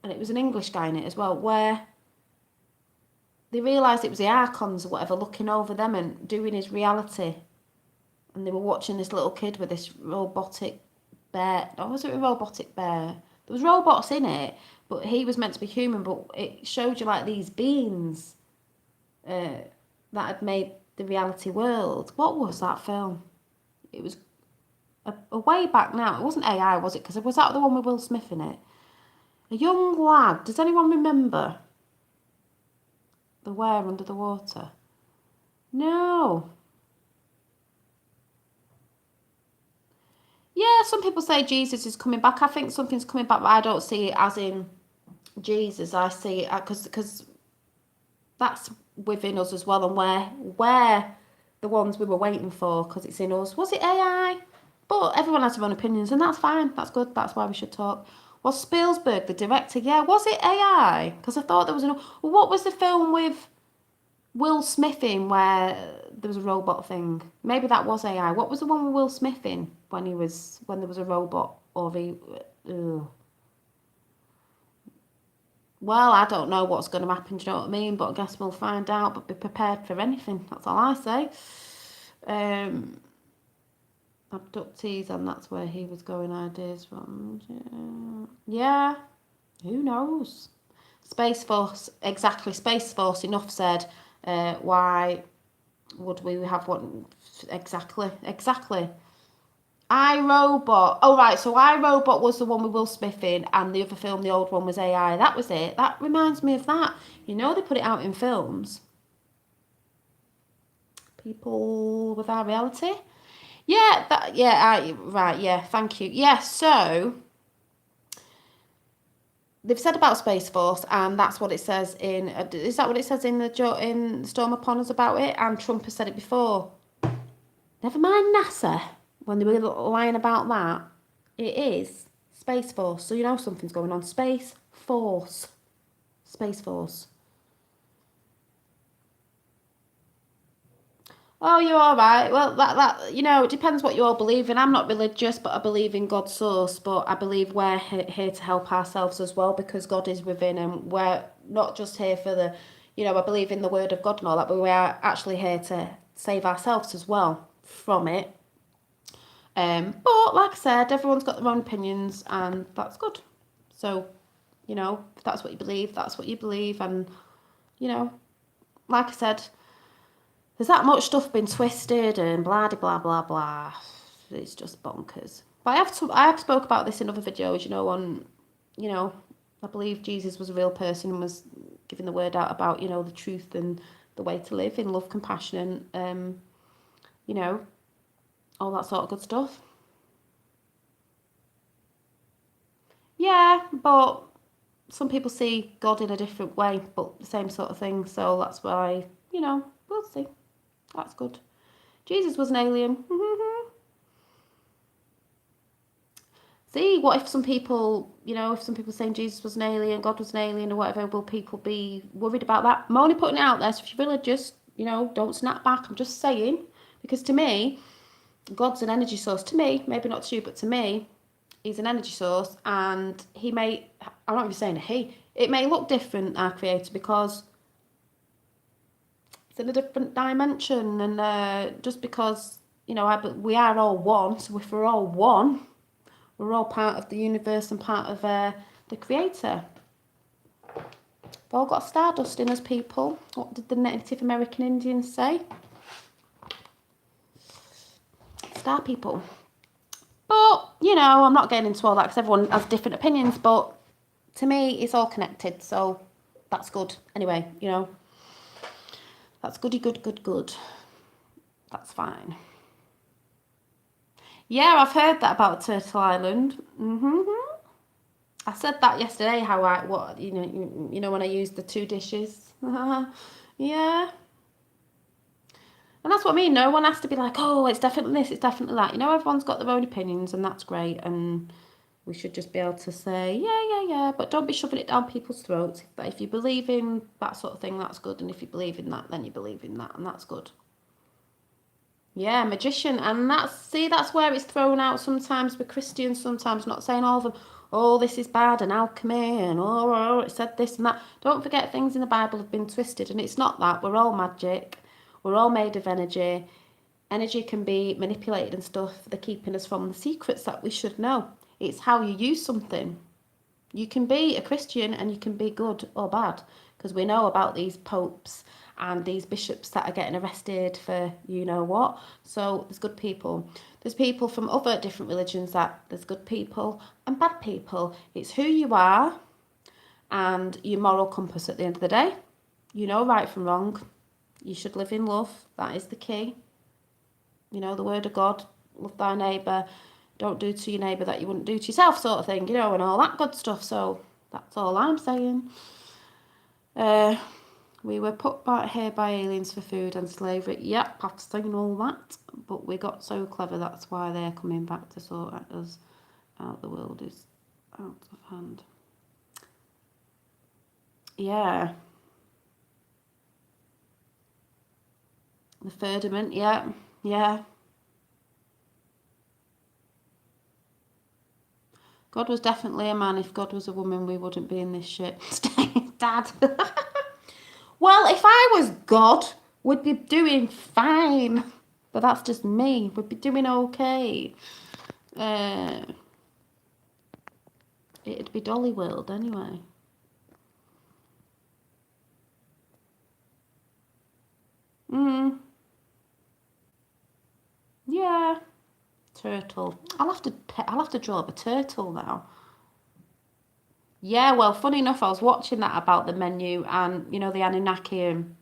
and it was an English guy in it as well, where they realised it was the Archons or whatever looking over them and doing his reality. And they were watching this little kid with this robotic bear. Or was it a robotic bear? There was robots in it, but he was meant to be human. But it showed you like these beings that had made the reality world. What was that film? It was a way back now. It wasn't AI, was it? Because was that the one with Will Smith in it? A young lad. Does anyone remember the Where Under the Water? No. Yeah, some people say Jesus is coming back. I think something's coming back, but I don't see it as in Jesus. I see it because that's within us as well, and we're the ones we were waiting for because it's in us. Was it AI? But everyone has their own opinions, and that's fine. That's good. That's why we should talk. Was Spielberg the director? Yeah. Was it AI? Because I thought there was what was the film with Will Smith in where there was a robot thing? Maybe that was AI. What was the one with Will Smith in when there was a robot or the? Well, I don't know what's going to happen. Do you know what I mean? But I guess we'll find out. But be prepared for anything. That's all I say. Abductees, and that's where he was going. Ideas from. Yeah. Who knows? Space Force, exactly. Space Force, enough said. Why would we have one? Exactly. iRobot. Oh, right. So iRobot was the one with Will Smith in, and the other film, the old one, was AI. That was it. That reminds me of that. You know, they put it out in films. People with our reality. Yeah, right, yeah, thank you. Yeah, so they've said about Space Force, and that's what it says in. Is that what it says in in Storm Upon Us about it? And Trump has said it before. Never mind NASA when they were lying about that. It is Space Force, so you know something's going on. Space Force. Oh, you're all right. Well, that it depends what you all believe in. I'm not religious, but I believe in God's source. But I believe we're here to help ourselves as well because God is within, and we're not just here for I believe in the Word of God and all that, but we are actually here to save ourselves as well from it. But like I said, everyone's got their own opinions, and that's good. So, if that's what you believe, that's what you believe, and like I said. There's that much stuff been twisted and blah blah blah blah. It's just bonkers. But I have spoke about this in other videos. I believe Jesus was a real person and was giving the word out about the truth and the way to live in love, compassion, and all that sort of good stuff. Yeah, but some people see God in a different way, but the same sort of thing. So that's why we'll see. That's good. Jesus was an alien. See, what if some people, saying Jesus was an alien, God was an alien, or whatever, will people be worried about that? I'm only putting it out there, so if you're religious, don't snap back. I'm just saying, because to me, God's an energy source. To me, maybe not to you, but to me, he's an energy source, and I'm not even saying it may look different, our creator, because it's in a different dimension, and just because we are all one. So if we're all one, we're all part of the universe and part of the creator. We've all got stardust in us, people. What did the Native American Indians say? Star people. But I'm not getting into all that because everyone has different opinions. But to me, it's all connected, so that's good. Anyway, that's goody good. That's fine. Yeah, I've heard that about Turtle Island. I said that yesterday. How when I used the 2 dishes. Yeah. And that's what I mean. No one has to be like, oh, it's definitely this, it's definitely that. Everyone's got their own opinions, and that's great. And we should just be able to say, yeah. But don't be shoving it down people's throats. But if you believe in that sort of thing, that's good. And if you believe in that, then you believe in that, and that's good. Yeah, magician. And that's where it's thrown out sometimes with Christians, sometimes not saying all of them, oh, this is bad, and alchemy, and oh, it said this and that. Don't forget things in the Bible have been twisted, and it's not that. We're all magic. We're all made of energy. Energy can be manipulated and stuff. They're keeping us from the secrets that we should know. It's how you use something. You can be a Christian and you can be good or bad, because we know about these popes and these bishops that are getting arrested for what. So there's good people. There's people from other different religions that there's good people and bad people. It's who you are and your moral compass at the end of the day. You know right from wrong. You should live in love. That is the key. You know, the word of God, love thy neighbour, don't do to your neighbour that you wouldn't do to yourself, sort of thing, you know, and all that good stuff. So that's all I'm saying. We were put back here by aliens for food and slavery. Yep, I've seen all that. But we got so clever, that's why they're coming back to sort us out. The world is out of hand. Yeah. The firmament, yeah. Yeah. God was definitely a man. If God was a woman, we wouldn't be in this shit. Dad. Well, if I was God, we'd be doing fine. But that's just me. We'd be doing okay. It'd be Dolly World anyway. Yeah. Turtle. I'll have to draw up a turtle now. Yeah, well, funny enough, I was watching that about the menu and, you know, the Anunnaki, and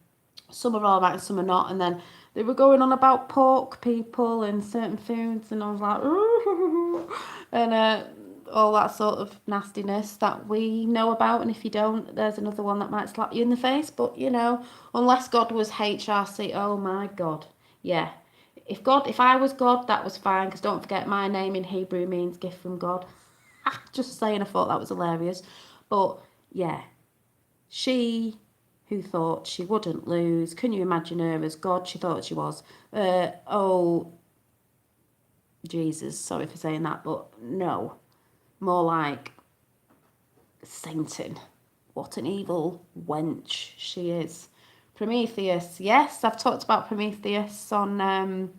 some are all right and some are not. And then they were going on about pork people and certain foods, and I was like, ooh, and all that sort of nastiness that we know about. And if you don't, there's another one that might slap you in the face. But, you know, unless God was HRC, oh my God. Yeah. If I was God, that was fine, because don't forget, my name in Hebrew means gift from God. Just saying, I thought that was hilarious. But yeah, she who thought she wouldn't lose. Can you imagine her as God? She thought she was. Oh, Jesus, sorry for saying that, but no. More like Satan. What an evil wench she is. Prometheus, yes, I've talked about Prometheus on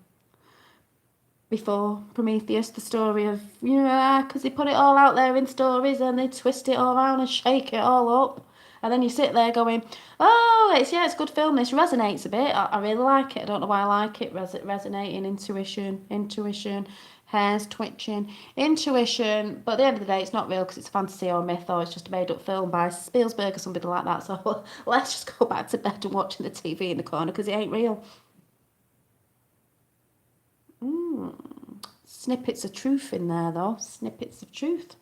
before. Prometheus, the story of, yeah, because they put it all out there in stories and they twist it all around and shake it all up. And then you sit there going, oh, it's a good film. This resonates a bit. I really like it. I don't know why I like it. Resonating, intuition, hairs twitching, intuition. But at the end of the day, it's not real because it's fantasy or myth, or it's just a made up film by Spielberg or somebody like that. So let's just go back to bed and watching the TV in the corner because it ain't real. Snippets of truth in there, though. Snippets of truth.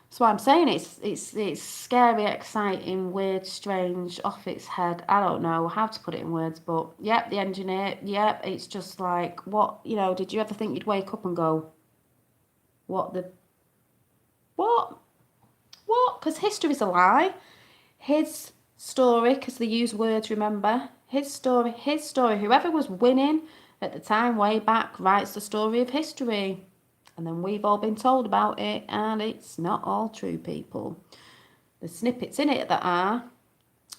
That's why I'm saying it's scary, exciting, weird, strange, off its head. I don't know how to put it in words, but yep, the engineer, yep, it's just like, what, you know, did you ever think you'd wake up and go, what the, what? Because history's a lie. His story, because they use words, remember? His story, whoever was winning at the time, way back, writes the story of history. And then we've all been told about it, and it's not all true, people. There's snippets in it that are,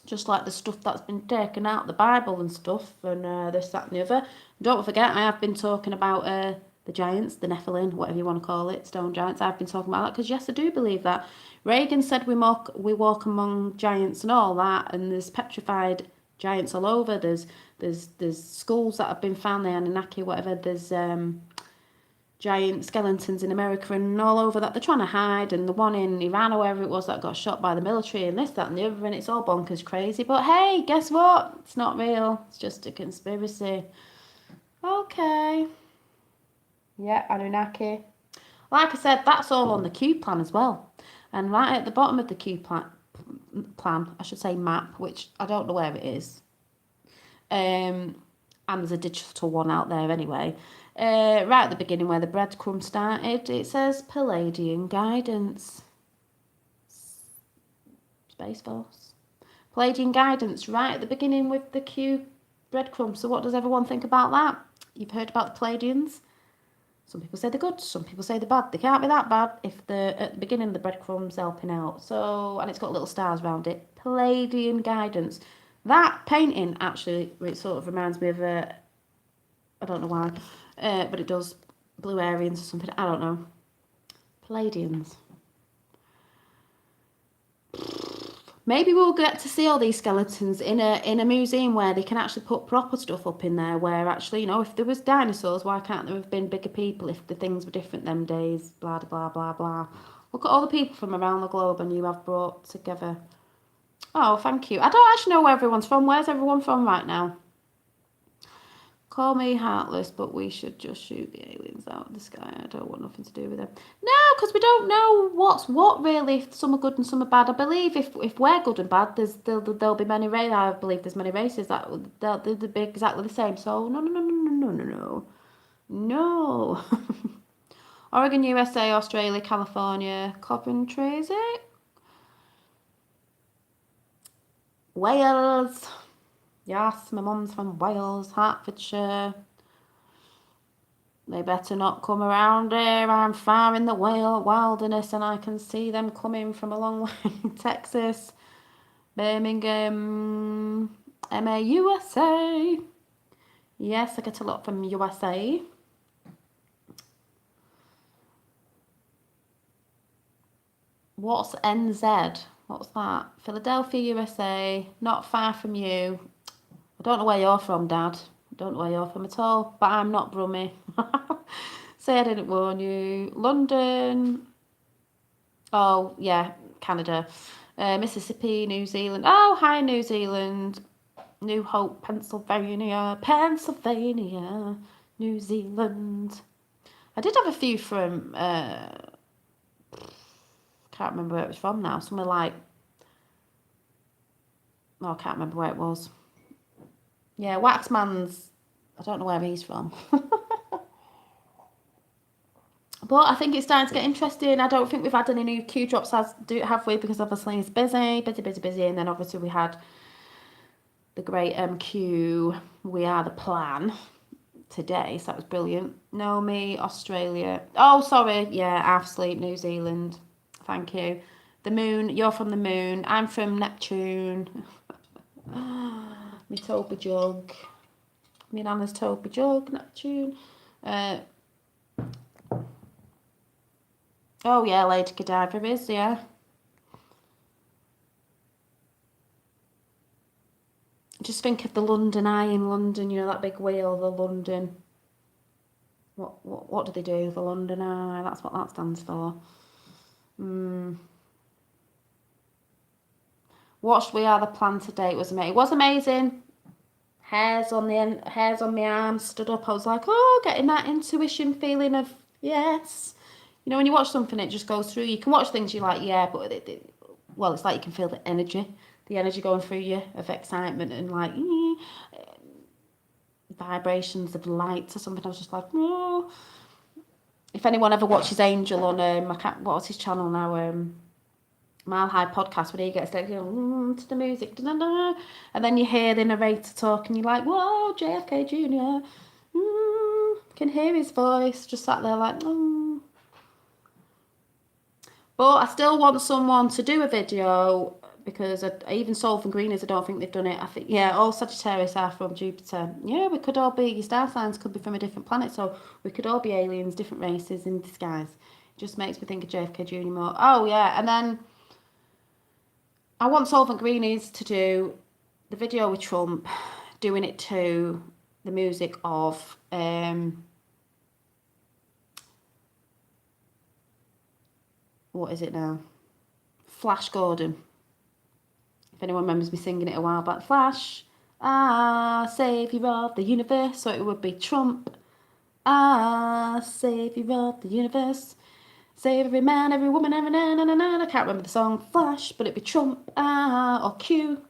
just like the stuff that's been taken out of the Bible and stuff, and this, that, and the other. Don't forget, I have been talking about the giants, the Nephilim, whatever you want to call it, stone giants. I've been talking about that because, yes, I do believe that. Reagan said we walk among giants and all that, and there's petrified giants all over. There's skulls that have been found, the Anunnaki, whatever. There's giant skeletons in America and all over that they're trying to hide, and the one in Iran or wherever it was that got shot by the military, and this, that, and the other, and it's all bonkers crazy. But hey, guess what? It's not real. It's just a conspiracy. Okay. Yeah, Anunnaki. Like I said, that's all on the Q plan as well. And right at the bottom of the Q plan, I should say map, which I don't know where it is. And there's a digital one out there anyway. Right at the beginning where the breadcrumb started, it says Palladian Guidance. Space Force. Palladian Guidance, right at the beginning with the Q breadcrumb. So what does everyone think about that? You've heard about the Palladians? Some people say they're good, some people say they're bad. They can't be that bad if they're at the beginning of the breadcrumb's helping out. So, and it's got little stars around it. Palladian Guidance. That painting, actually, it sort of reminds me of I don't know why, but it does. Blue Aryans or something. I don't know. Palladians. Maybe we'll get to see all these skeletons in a museum where they can actually put proper stuff up in there. Where actually, you know, if there was dinosaurs, why can't there have been bigger people if the things were different them days? Blah blah blah blah. Look at all the people from around the globe and you have brought together. Oh, thank you. I don't actually know where everyone's from. Where's everyone from right now? Call me heartless, but we should just shoot the aliens out of the sky. I don't want nothing to do with them. No, because we don't know what's what really. If some are good and some are bad. I believe if we're good and bad, there'll be many races. I believe there's many races that they'll be exactly the same. So no. Oregon, USA, Australia, California, Coventry, is it? Wales. Yes, my mum's from Wales, Hertfordshire. They better not come around here. I'm far in the wilderness and I can see them coming from a long way. Texas, Birmingham, MA, USA. Yes, I get a lot from USA. What's NZ? What's that? Philadelphia, USA. Not far from you. I don't know where you're from, Dad. I don't know where you're from at all, but I'm not Brummy. Say I didn't warn you. London. Oh, yeah, Canada. Mississippi, New Zealand. Oh, hi, New Zealand. New Hope, Pennsylvania. New Zealand. I did have a few from, can't remember where it was from now. Somewhere like, oh, I can't remember where it was. Yeah, Waxman's, I don't know where he's from. But I think it's starting to get interesting. I don't think we've had any new Q drops, have we? Because obviously it's busy. And then obviously we had the great MQ, We Are the Plan today. So that was brilliant. Naomi, Australia. Oh, sorry. Yeah, half sleep, New Zealand. Thank you. The moon. You're from the moon. I'm from Neptune. Me Toby Jug. Me Nana's Toby Jug, Neptune. Oh, yeah, Lady Godiva is, yeah. Just think of the London Eye in London, you know, that big wheel, the London. What do they do? The London Eye, that's what that stands for. Watched We Are the Plan today. It was amazing. It was amazing. Hairs on my arms, stood up. I was like, oh, getting that intuition feeling of yes. You know, when you watch something, it just goes through. You can watch things you're like, yeah, but well, it's like you can feel the energy going through you of excitement and like vibrations of light or something. I was just like, oh. If anyone ever watches Angel on what was his channel now? Mile High Podcast, when he gets there, to the music, and then you hear the narrator talk, and you're like, whoa, JFK Jr. Can hear his voice, just sat there like, But I still want someone to do a video because even Solve and Greeners, I don't think they've done it. I think, yeah, all Sagittarius are from Jupiter. Yeah, we could all be, your star signs could be from a different planet, so we could all be aliens, different races in disguise. It just makes me think of JFK Jr. more. Oh, yeah, and then I want Solvent Greenies to do the video with Trump, doing it to the music of what is it now? Flash Gordon. If anyone remembers me singing it a while back. Flash, savior of the universe. So it would be Trump, savior of the universe. Save every man, every woman, every I can't remember the song Flash, but it'd be Trump, or Q,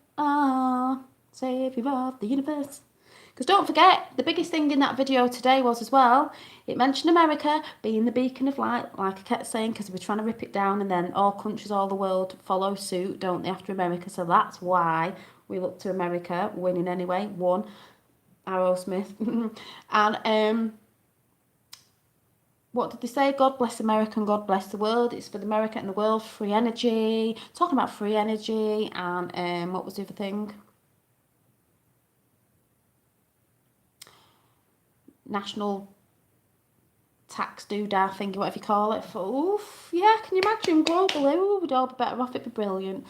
savior of the universe. Because don't forget, the biggest thing in that video today was as well, it mentioned America being the beacon of light, like I kept saying, because we're trying to rip it down, and then all countries, all the world follow suit, don't they, after America? So that's why we look to America, winning anyway, won, Aerosmith. And what did they say? God bless America and God bless the world. It's for the America and the world, free energy. Talking about free energy, and what was the other thing? National tax doodah thingy, whatever you call it. Oof, yeah, can you imagine globally? Ooh, we'd all be better off. It'd be brilliant.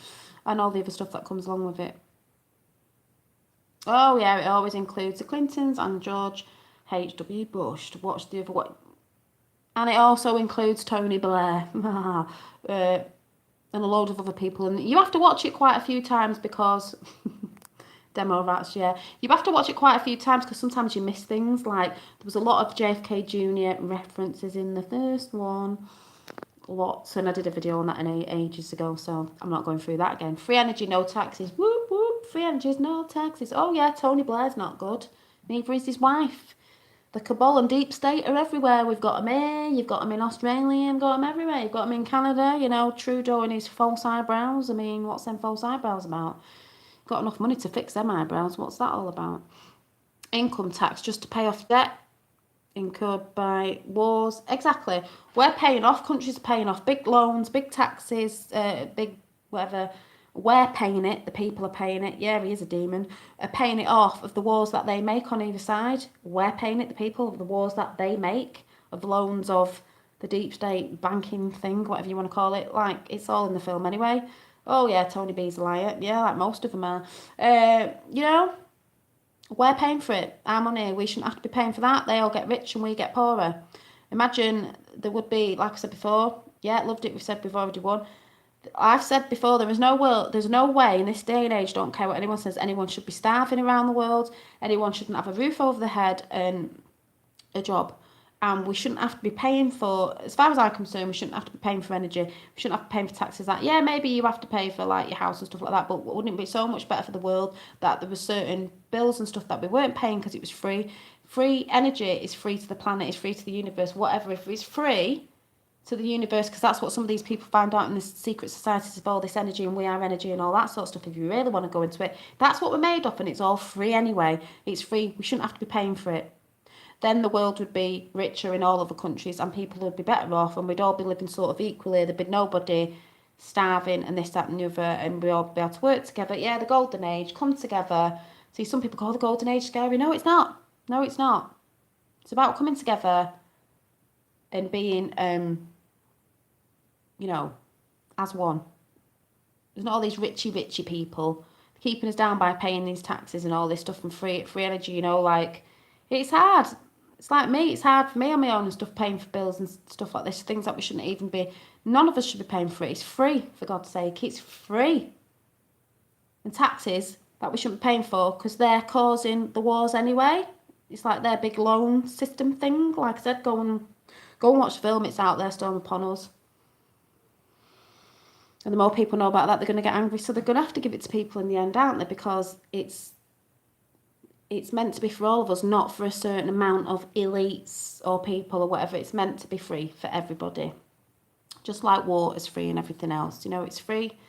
And all the other stuff that comes along with it. Oh, yeah, it always includes the Clintons and George H.W. Bush. To watch the other, what? And it also includes Tony Blair and a load of other people. And you have to watch it quite a few times because demo rats, yeah. You have to watch it quite a few times because sometimes you miss things. Like there was a lot of JFK Jr. references in the first one. Lots, and I did a video on that ages ago, so I'm not going through that again. Free energy, no taxes. Whoop whoop. Free energy, no taxes. Oh yeah, Tony Blair's not good. Neither is his wife. The cabal and deep state are everywhere. We've got them here, you've got them in Australia, you've got them everywhere. You've got them in Canada, you know, Trudeau and his false eyebrows. I mean, what's them false eyebrows about? Got enough money to fix them eyebrows. What's that all about? Income tax just to pay off debt incurred by wars. Exactly. We're paying off, countries are paying off big loans, big taxes, big whatever. We're paying it, the people are paying it. Yeah, he is a demon. Are paying it off of the wars that they make on either side. We're paying it, the people, of the wars that they make, of loans, of the deep state banking thing, whatever you want to call it. Like, it's all in the film anyway. Oh yeah, Tony B's a liar. Yeah, like most of them are. You know, we're paying for it. Our money. We shouldn't have to be paying for that. They all get rich and we get poorer. Imagine there would be, like I said before, yeah, loved it, we've said we've already won. I've said before, there's no way in this day and age, don't care what anyone says, anyone should be starving around the world, anyone shouldn't have a roof over their head and a job. And we shouldn't have to be paying for, as far as I'm concerned, we shouldn't have to be paying for energy. We shouldn't have to pay for taxes. That, yeah, maybe you have to pay for like your house and stuff like that, but wouldn't it be so much better for the world that there were certain bills and stuff that we weren't paying because it was free? Free energy is free to the planet, is free to the universe, whatever. If it's free to the universe, because that's what some of these people found out in the secret societies of all this energy and we are energy and all that sort of stuff. If you really want to go into it, that's what we're made of, and it's all free anyway. It's free. We shouldn't have to be paying for it. Then the world would be richer in all other countries and people would be better off and we'd all be living sort of equally. There'd be nobody starving and this, that and the other, and we'd all be able to work together. Yeah, the golden age, come together. See, some people call the golden age scary. No, it's not. No, it's not. It's about coming together and being, you know, as one. There's not all these richy people keeping us down by paying these taxes and all this stuff and free energy, you know, like, it's hard. It's like me, it's hard for me on my own and stuff, paying for bills and stuff like this, things that we shouldn't even be, none of us should be paying for it. It's free, for God's sake, it's free. And taxes that we shouldn't be paying for because they're causing the wars anyway. It's like their big loan system thing. Like I said, go and watch the film, it's out there, Storm Upon Us. And the more people know about that, they're going to get angry, so they're going to have to give it to people in the end, aren't they? Because it's meant to be for all of us, not for a certain amount of elites or people or whatever. It's meant to be free for everybody. Just like water's free and everything else. You know, it's free.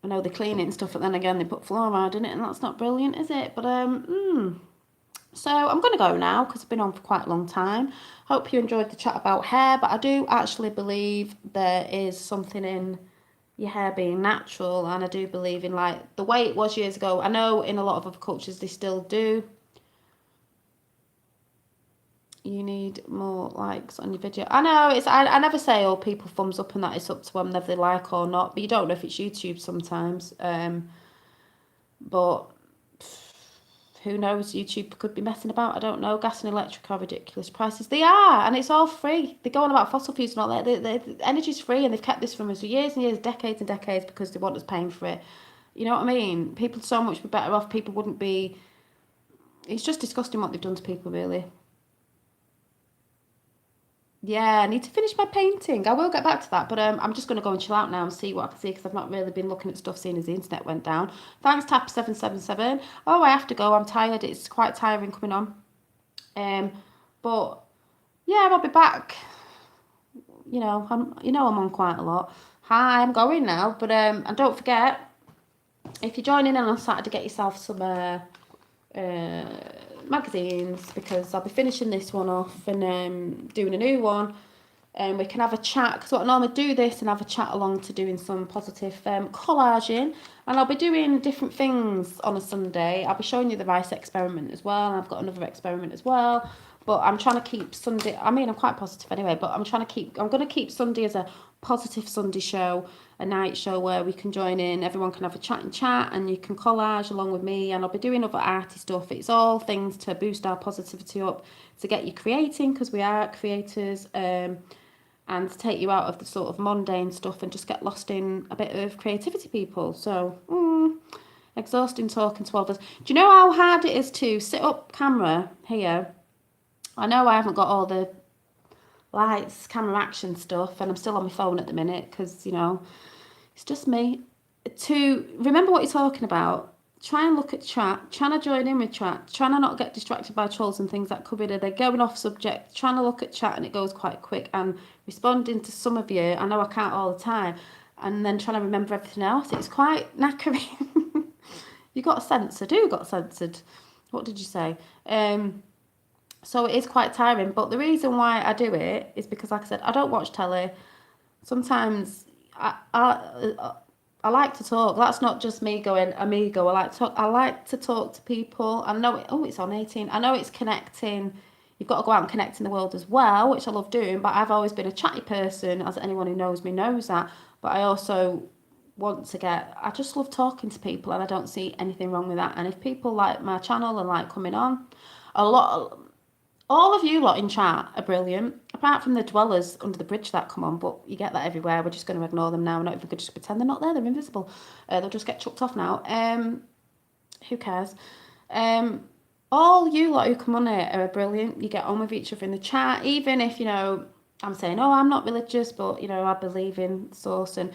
I know they clean it and stuff, but then again, they put fluoride in it, and that's not brilliant, is it? But, so I'm going to go now because I've been on for quite a long time. Hope you enjoyed the chat about hair, but I do actually believe there is something in your hair being natural, and I do believe in like the way it was years ago. I know in a lot of other cultures they still do. You need more likes on your video. I know it's I never say oh people thumbs up and that, it's up to them whether they like or not, but you don't know if it's YouTube sometimes. But who knows, YouTube could be messing about, I don't know. Gas and electric are ridiculous prices. They are, and it's all free. They go on about fossil fuels and all that. The energy's free, and they've kept this from us for years and years, decades and decades, because they want us paying for it. You know what I mean? People so much be better off. People wouldn't be... It's just disgusting what they've done to people, really. Yeah, I need to finish my painting. I will get back to that, but I'm just going to go and chill out now and see what I can see, because I've not really been looking at stuff seeing as the internet went down. Thanks, Tap777. Oh, I have to go. I'm tired. It's quite tiring coming on. But yeah, I'll be back. You know, I'm on quite a lot. Hi, I'm going now, but and don't forget, if you're joining in on Saturday, get yourself some magazines, because I'll be finishing this one off and doing a new one, and we can have a chat, because what I normally do this and have a chat along to doing some positive collaging, and I'll be doing different things on a Sunday. I'll be showing you the rice experiment as well, and I've got another experiment as well, but I'm trying to keep Sunday, I mean I'm quite positive anyway, but I'm going to keep Sunday as a positive Sunday show, a night show where we can join in, everyone can have a chat and you can collage along with me, and I'll be doing other arty stuff. It's all things to boost our positivity up, to get you creating, because we are creators, and to take you out of the sort of mundane stuff and just get lost in a bit of creativity, people. So, exhausting talking to others. Do you know how hard it is to sit up camera here? I know I haven't got all the lights, camera action stuff, and I'm still on my phone at the minute because, you know, it's just me. To remember what you're talking about, try and look at chat, trying to join in with chat, trying to not get distracted by trolls and things that could be there. They're going off subject, trying to look at chat and it goes quite quick, and responding to some of you, I know I can't all the time, and then trying to remember everything else, it's quite knackering. You got censored. Who got censored? What did you say? So it is quite tiring, but the reason why I do it is because, like I said, I don't watch telly. Sometimes I like to talk. That's not just me going amigo. I like to talk to people. I know it's on 18. I know it's connecting. You've got to go out and connect in the world as well, which I love doing, but I've always been a chatty person, as anyone who knows me knows that. But I also I just love talking to people, and I don't see anything wrong with that. And if people like my channel and like coming on, all of you lot in chat are brilliant, apart from the dwellers under the bridge that come on, but you get that everywhere. We're just going to ignore them now. We're not even going to just pretend they're not there. They're invisible. They'll just get chucked off now. Who cares? All you lot who come on here are brilliant. You get on with each other in the chat, even if, you know, I'm saying, oh, I'm not religious, but, you know, I believe in source, and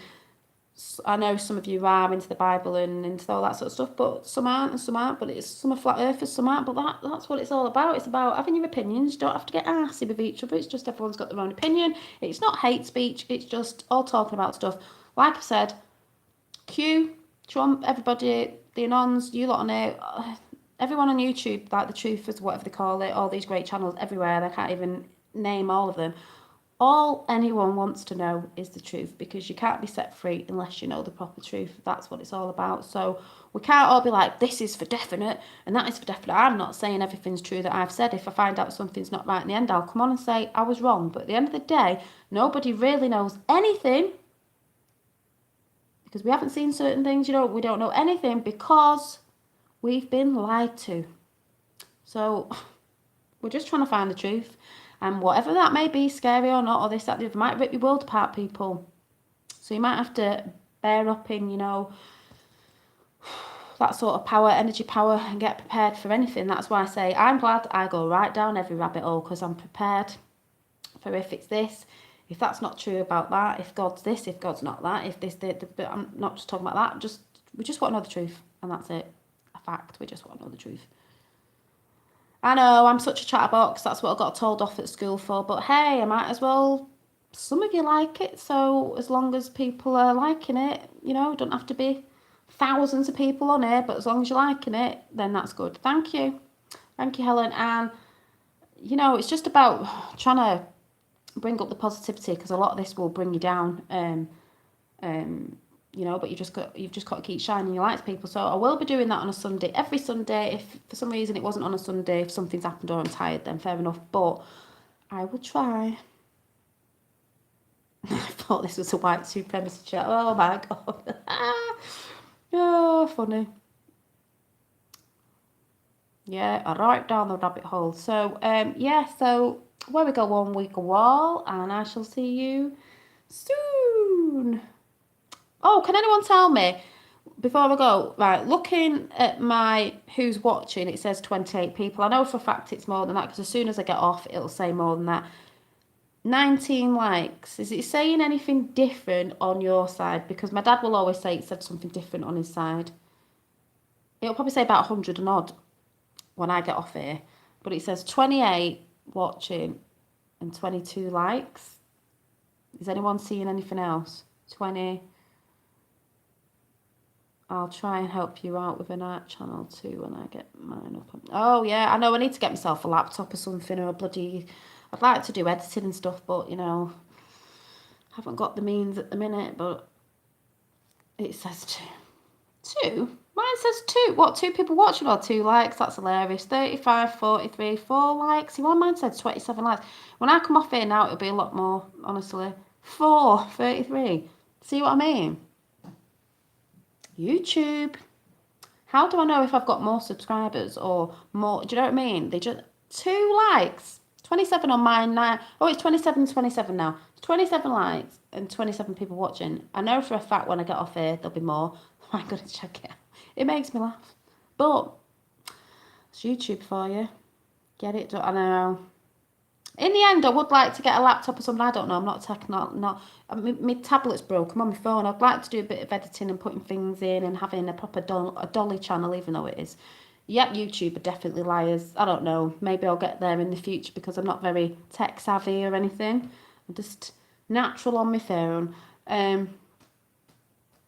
I know some of you are into the Bible and into all that sort of stuff, but some aren't and some aren't. But some are flat earthers, some aren't. But that's what it's all about. It's about having your opinions. You don't have to get arsey with each other. It's just everyone's got their own opinion. It's not hate speech. It's just all talking about stuff. Like I said, Q, Trump, everybody, the Anons, you lot on it, everyone on YouTube, like the Truthers, whatever they call it, all these great channels everywhere. I can't even name all of them. All anyone wants to know is the truth, because you can't be set free unless you know the proper truth. That's what it's all about. So we can't all be like, this is for definite and that is for definite. I'm not saying everything's true that I've said. If I find out something's not right in the end, I'll come on and say I was wrong. But at the end of the day, nobody really knows anything, because we haven't seen certain things. You know, we don't know anything because we've been lied to. So we're just trying to find the truth. And whatever that may be, scary or not, or this, that, the other, might rip your world apart, people. So you might have to bear up in, you know, that sort of power, energy power, and get prepared for anything. That's why I say I'm glad I go right down every rabbit hole, because I'm prepared for if it's this, if that's not true about that, if God's this, if God's not that, if this, but I'm not just talking about that. We just want to know the truth, and that's it. A fact. We just want to know the truth. I know, I'm such a chatterbox, that's what I got told off at school for, but hey, I might as well, some of you like it, so as long as people are liking it, you know, don't have to be thousands of people on here, but as long as you're liking it, then that's good. Thank you, Helen. And, you know, it's just about trying to bring up the positivity, because a lot of this will bring you down, you know, but you've just got to keep shining your lights, people. So I will be doing that on a Sunday, every Sunday. If for some reason it wasn't on a Sunday, if something's happened or I'm tired, then fair enough, but I will try. I thought this was a white supremacy chat. Oh my god. Oh, funny. Yeah, I right down the rabbit hole. So yeah, so where we go one week a while, and I shall see you soon. Oh, can anyone tell me, before I go, right, looking at my who's watching, it says 28 people. I know for a fact it's more than that, because as soon as I get off, it'll say more than that. 19 likes. Is it saying anything different on your side? Because my dad will always say it said something different on his side. It'll probably say about 100 and odd when I get off here. But it says 28 watching and 22 likes. Is anyone seeing anything else? 20... I'll try and help you out with an art channel too when I get mine up. Oh yeah, I know I need to get myself a laptop or something, or a bloody... I'd like to do editing and stuff, but, you know, I haven't got the means at the minute, but it says 2. 2? Mine says 2. What, 2 people watching or 2 likes? That's hilarious. 35, 43, 4 likes. Well, mine said 27 likes. When I come off here now, it'll be a lot more, honestly. 4, 33, See what I mean? YouTube. How do I know if I've got more subscribers or more? Do you know what I mean? They just 2 likes. 27 on mine now. Oh, it's 27 now. 27 likes and 27 people watching. I know for a fact when I get off here, there'll be more. I'm going to check it out. It makes me laugh. But it's YouTube for you. Get it done. I know. In the end, I would like to get a laptop or something. I don't know. I'm not not. My tablet's broke. I'm on my phone. I'd like to do a bit of editing and putting things in and having a proper a dolly channel, even though it is. Yep, YouTube are definitely liars. I don't know. Maybe I'll get there in the future because I'm not very tech savvy or anything. I'm just natural on my phone.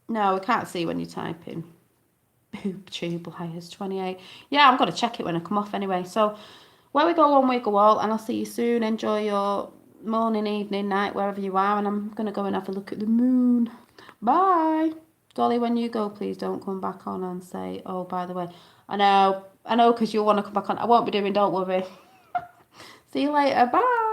No, we can't see when you're typing. YouTube liars 28. Yeah, I'm going to check it when I come off anyway. So, where we go one, we go all, and I'll see you soon. Enjoy your morning, evening, night, wherever you are, and I'm going to go and have a look at the moon. Bye. Dolly, when you go, please don't come back on and say, oh, by the way. I know, because you'll want to come back on. I won't be doing, don't worry. See you later. Bye.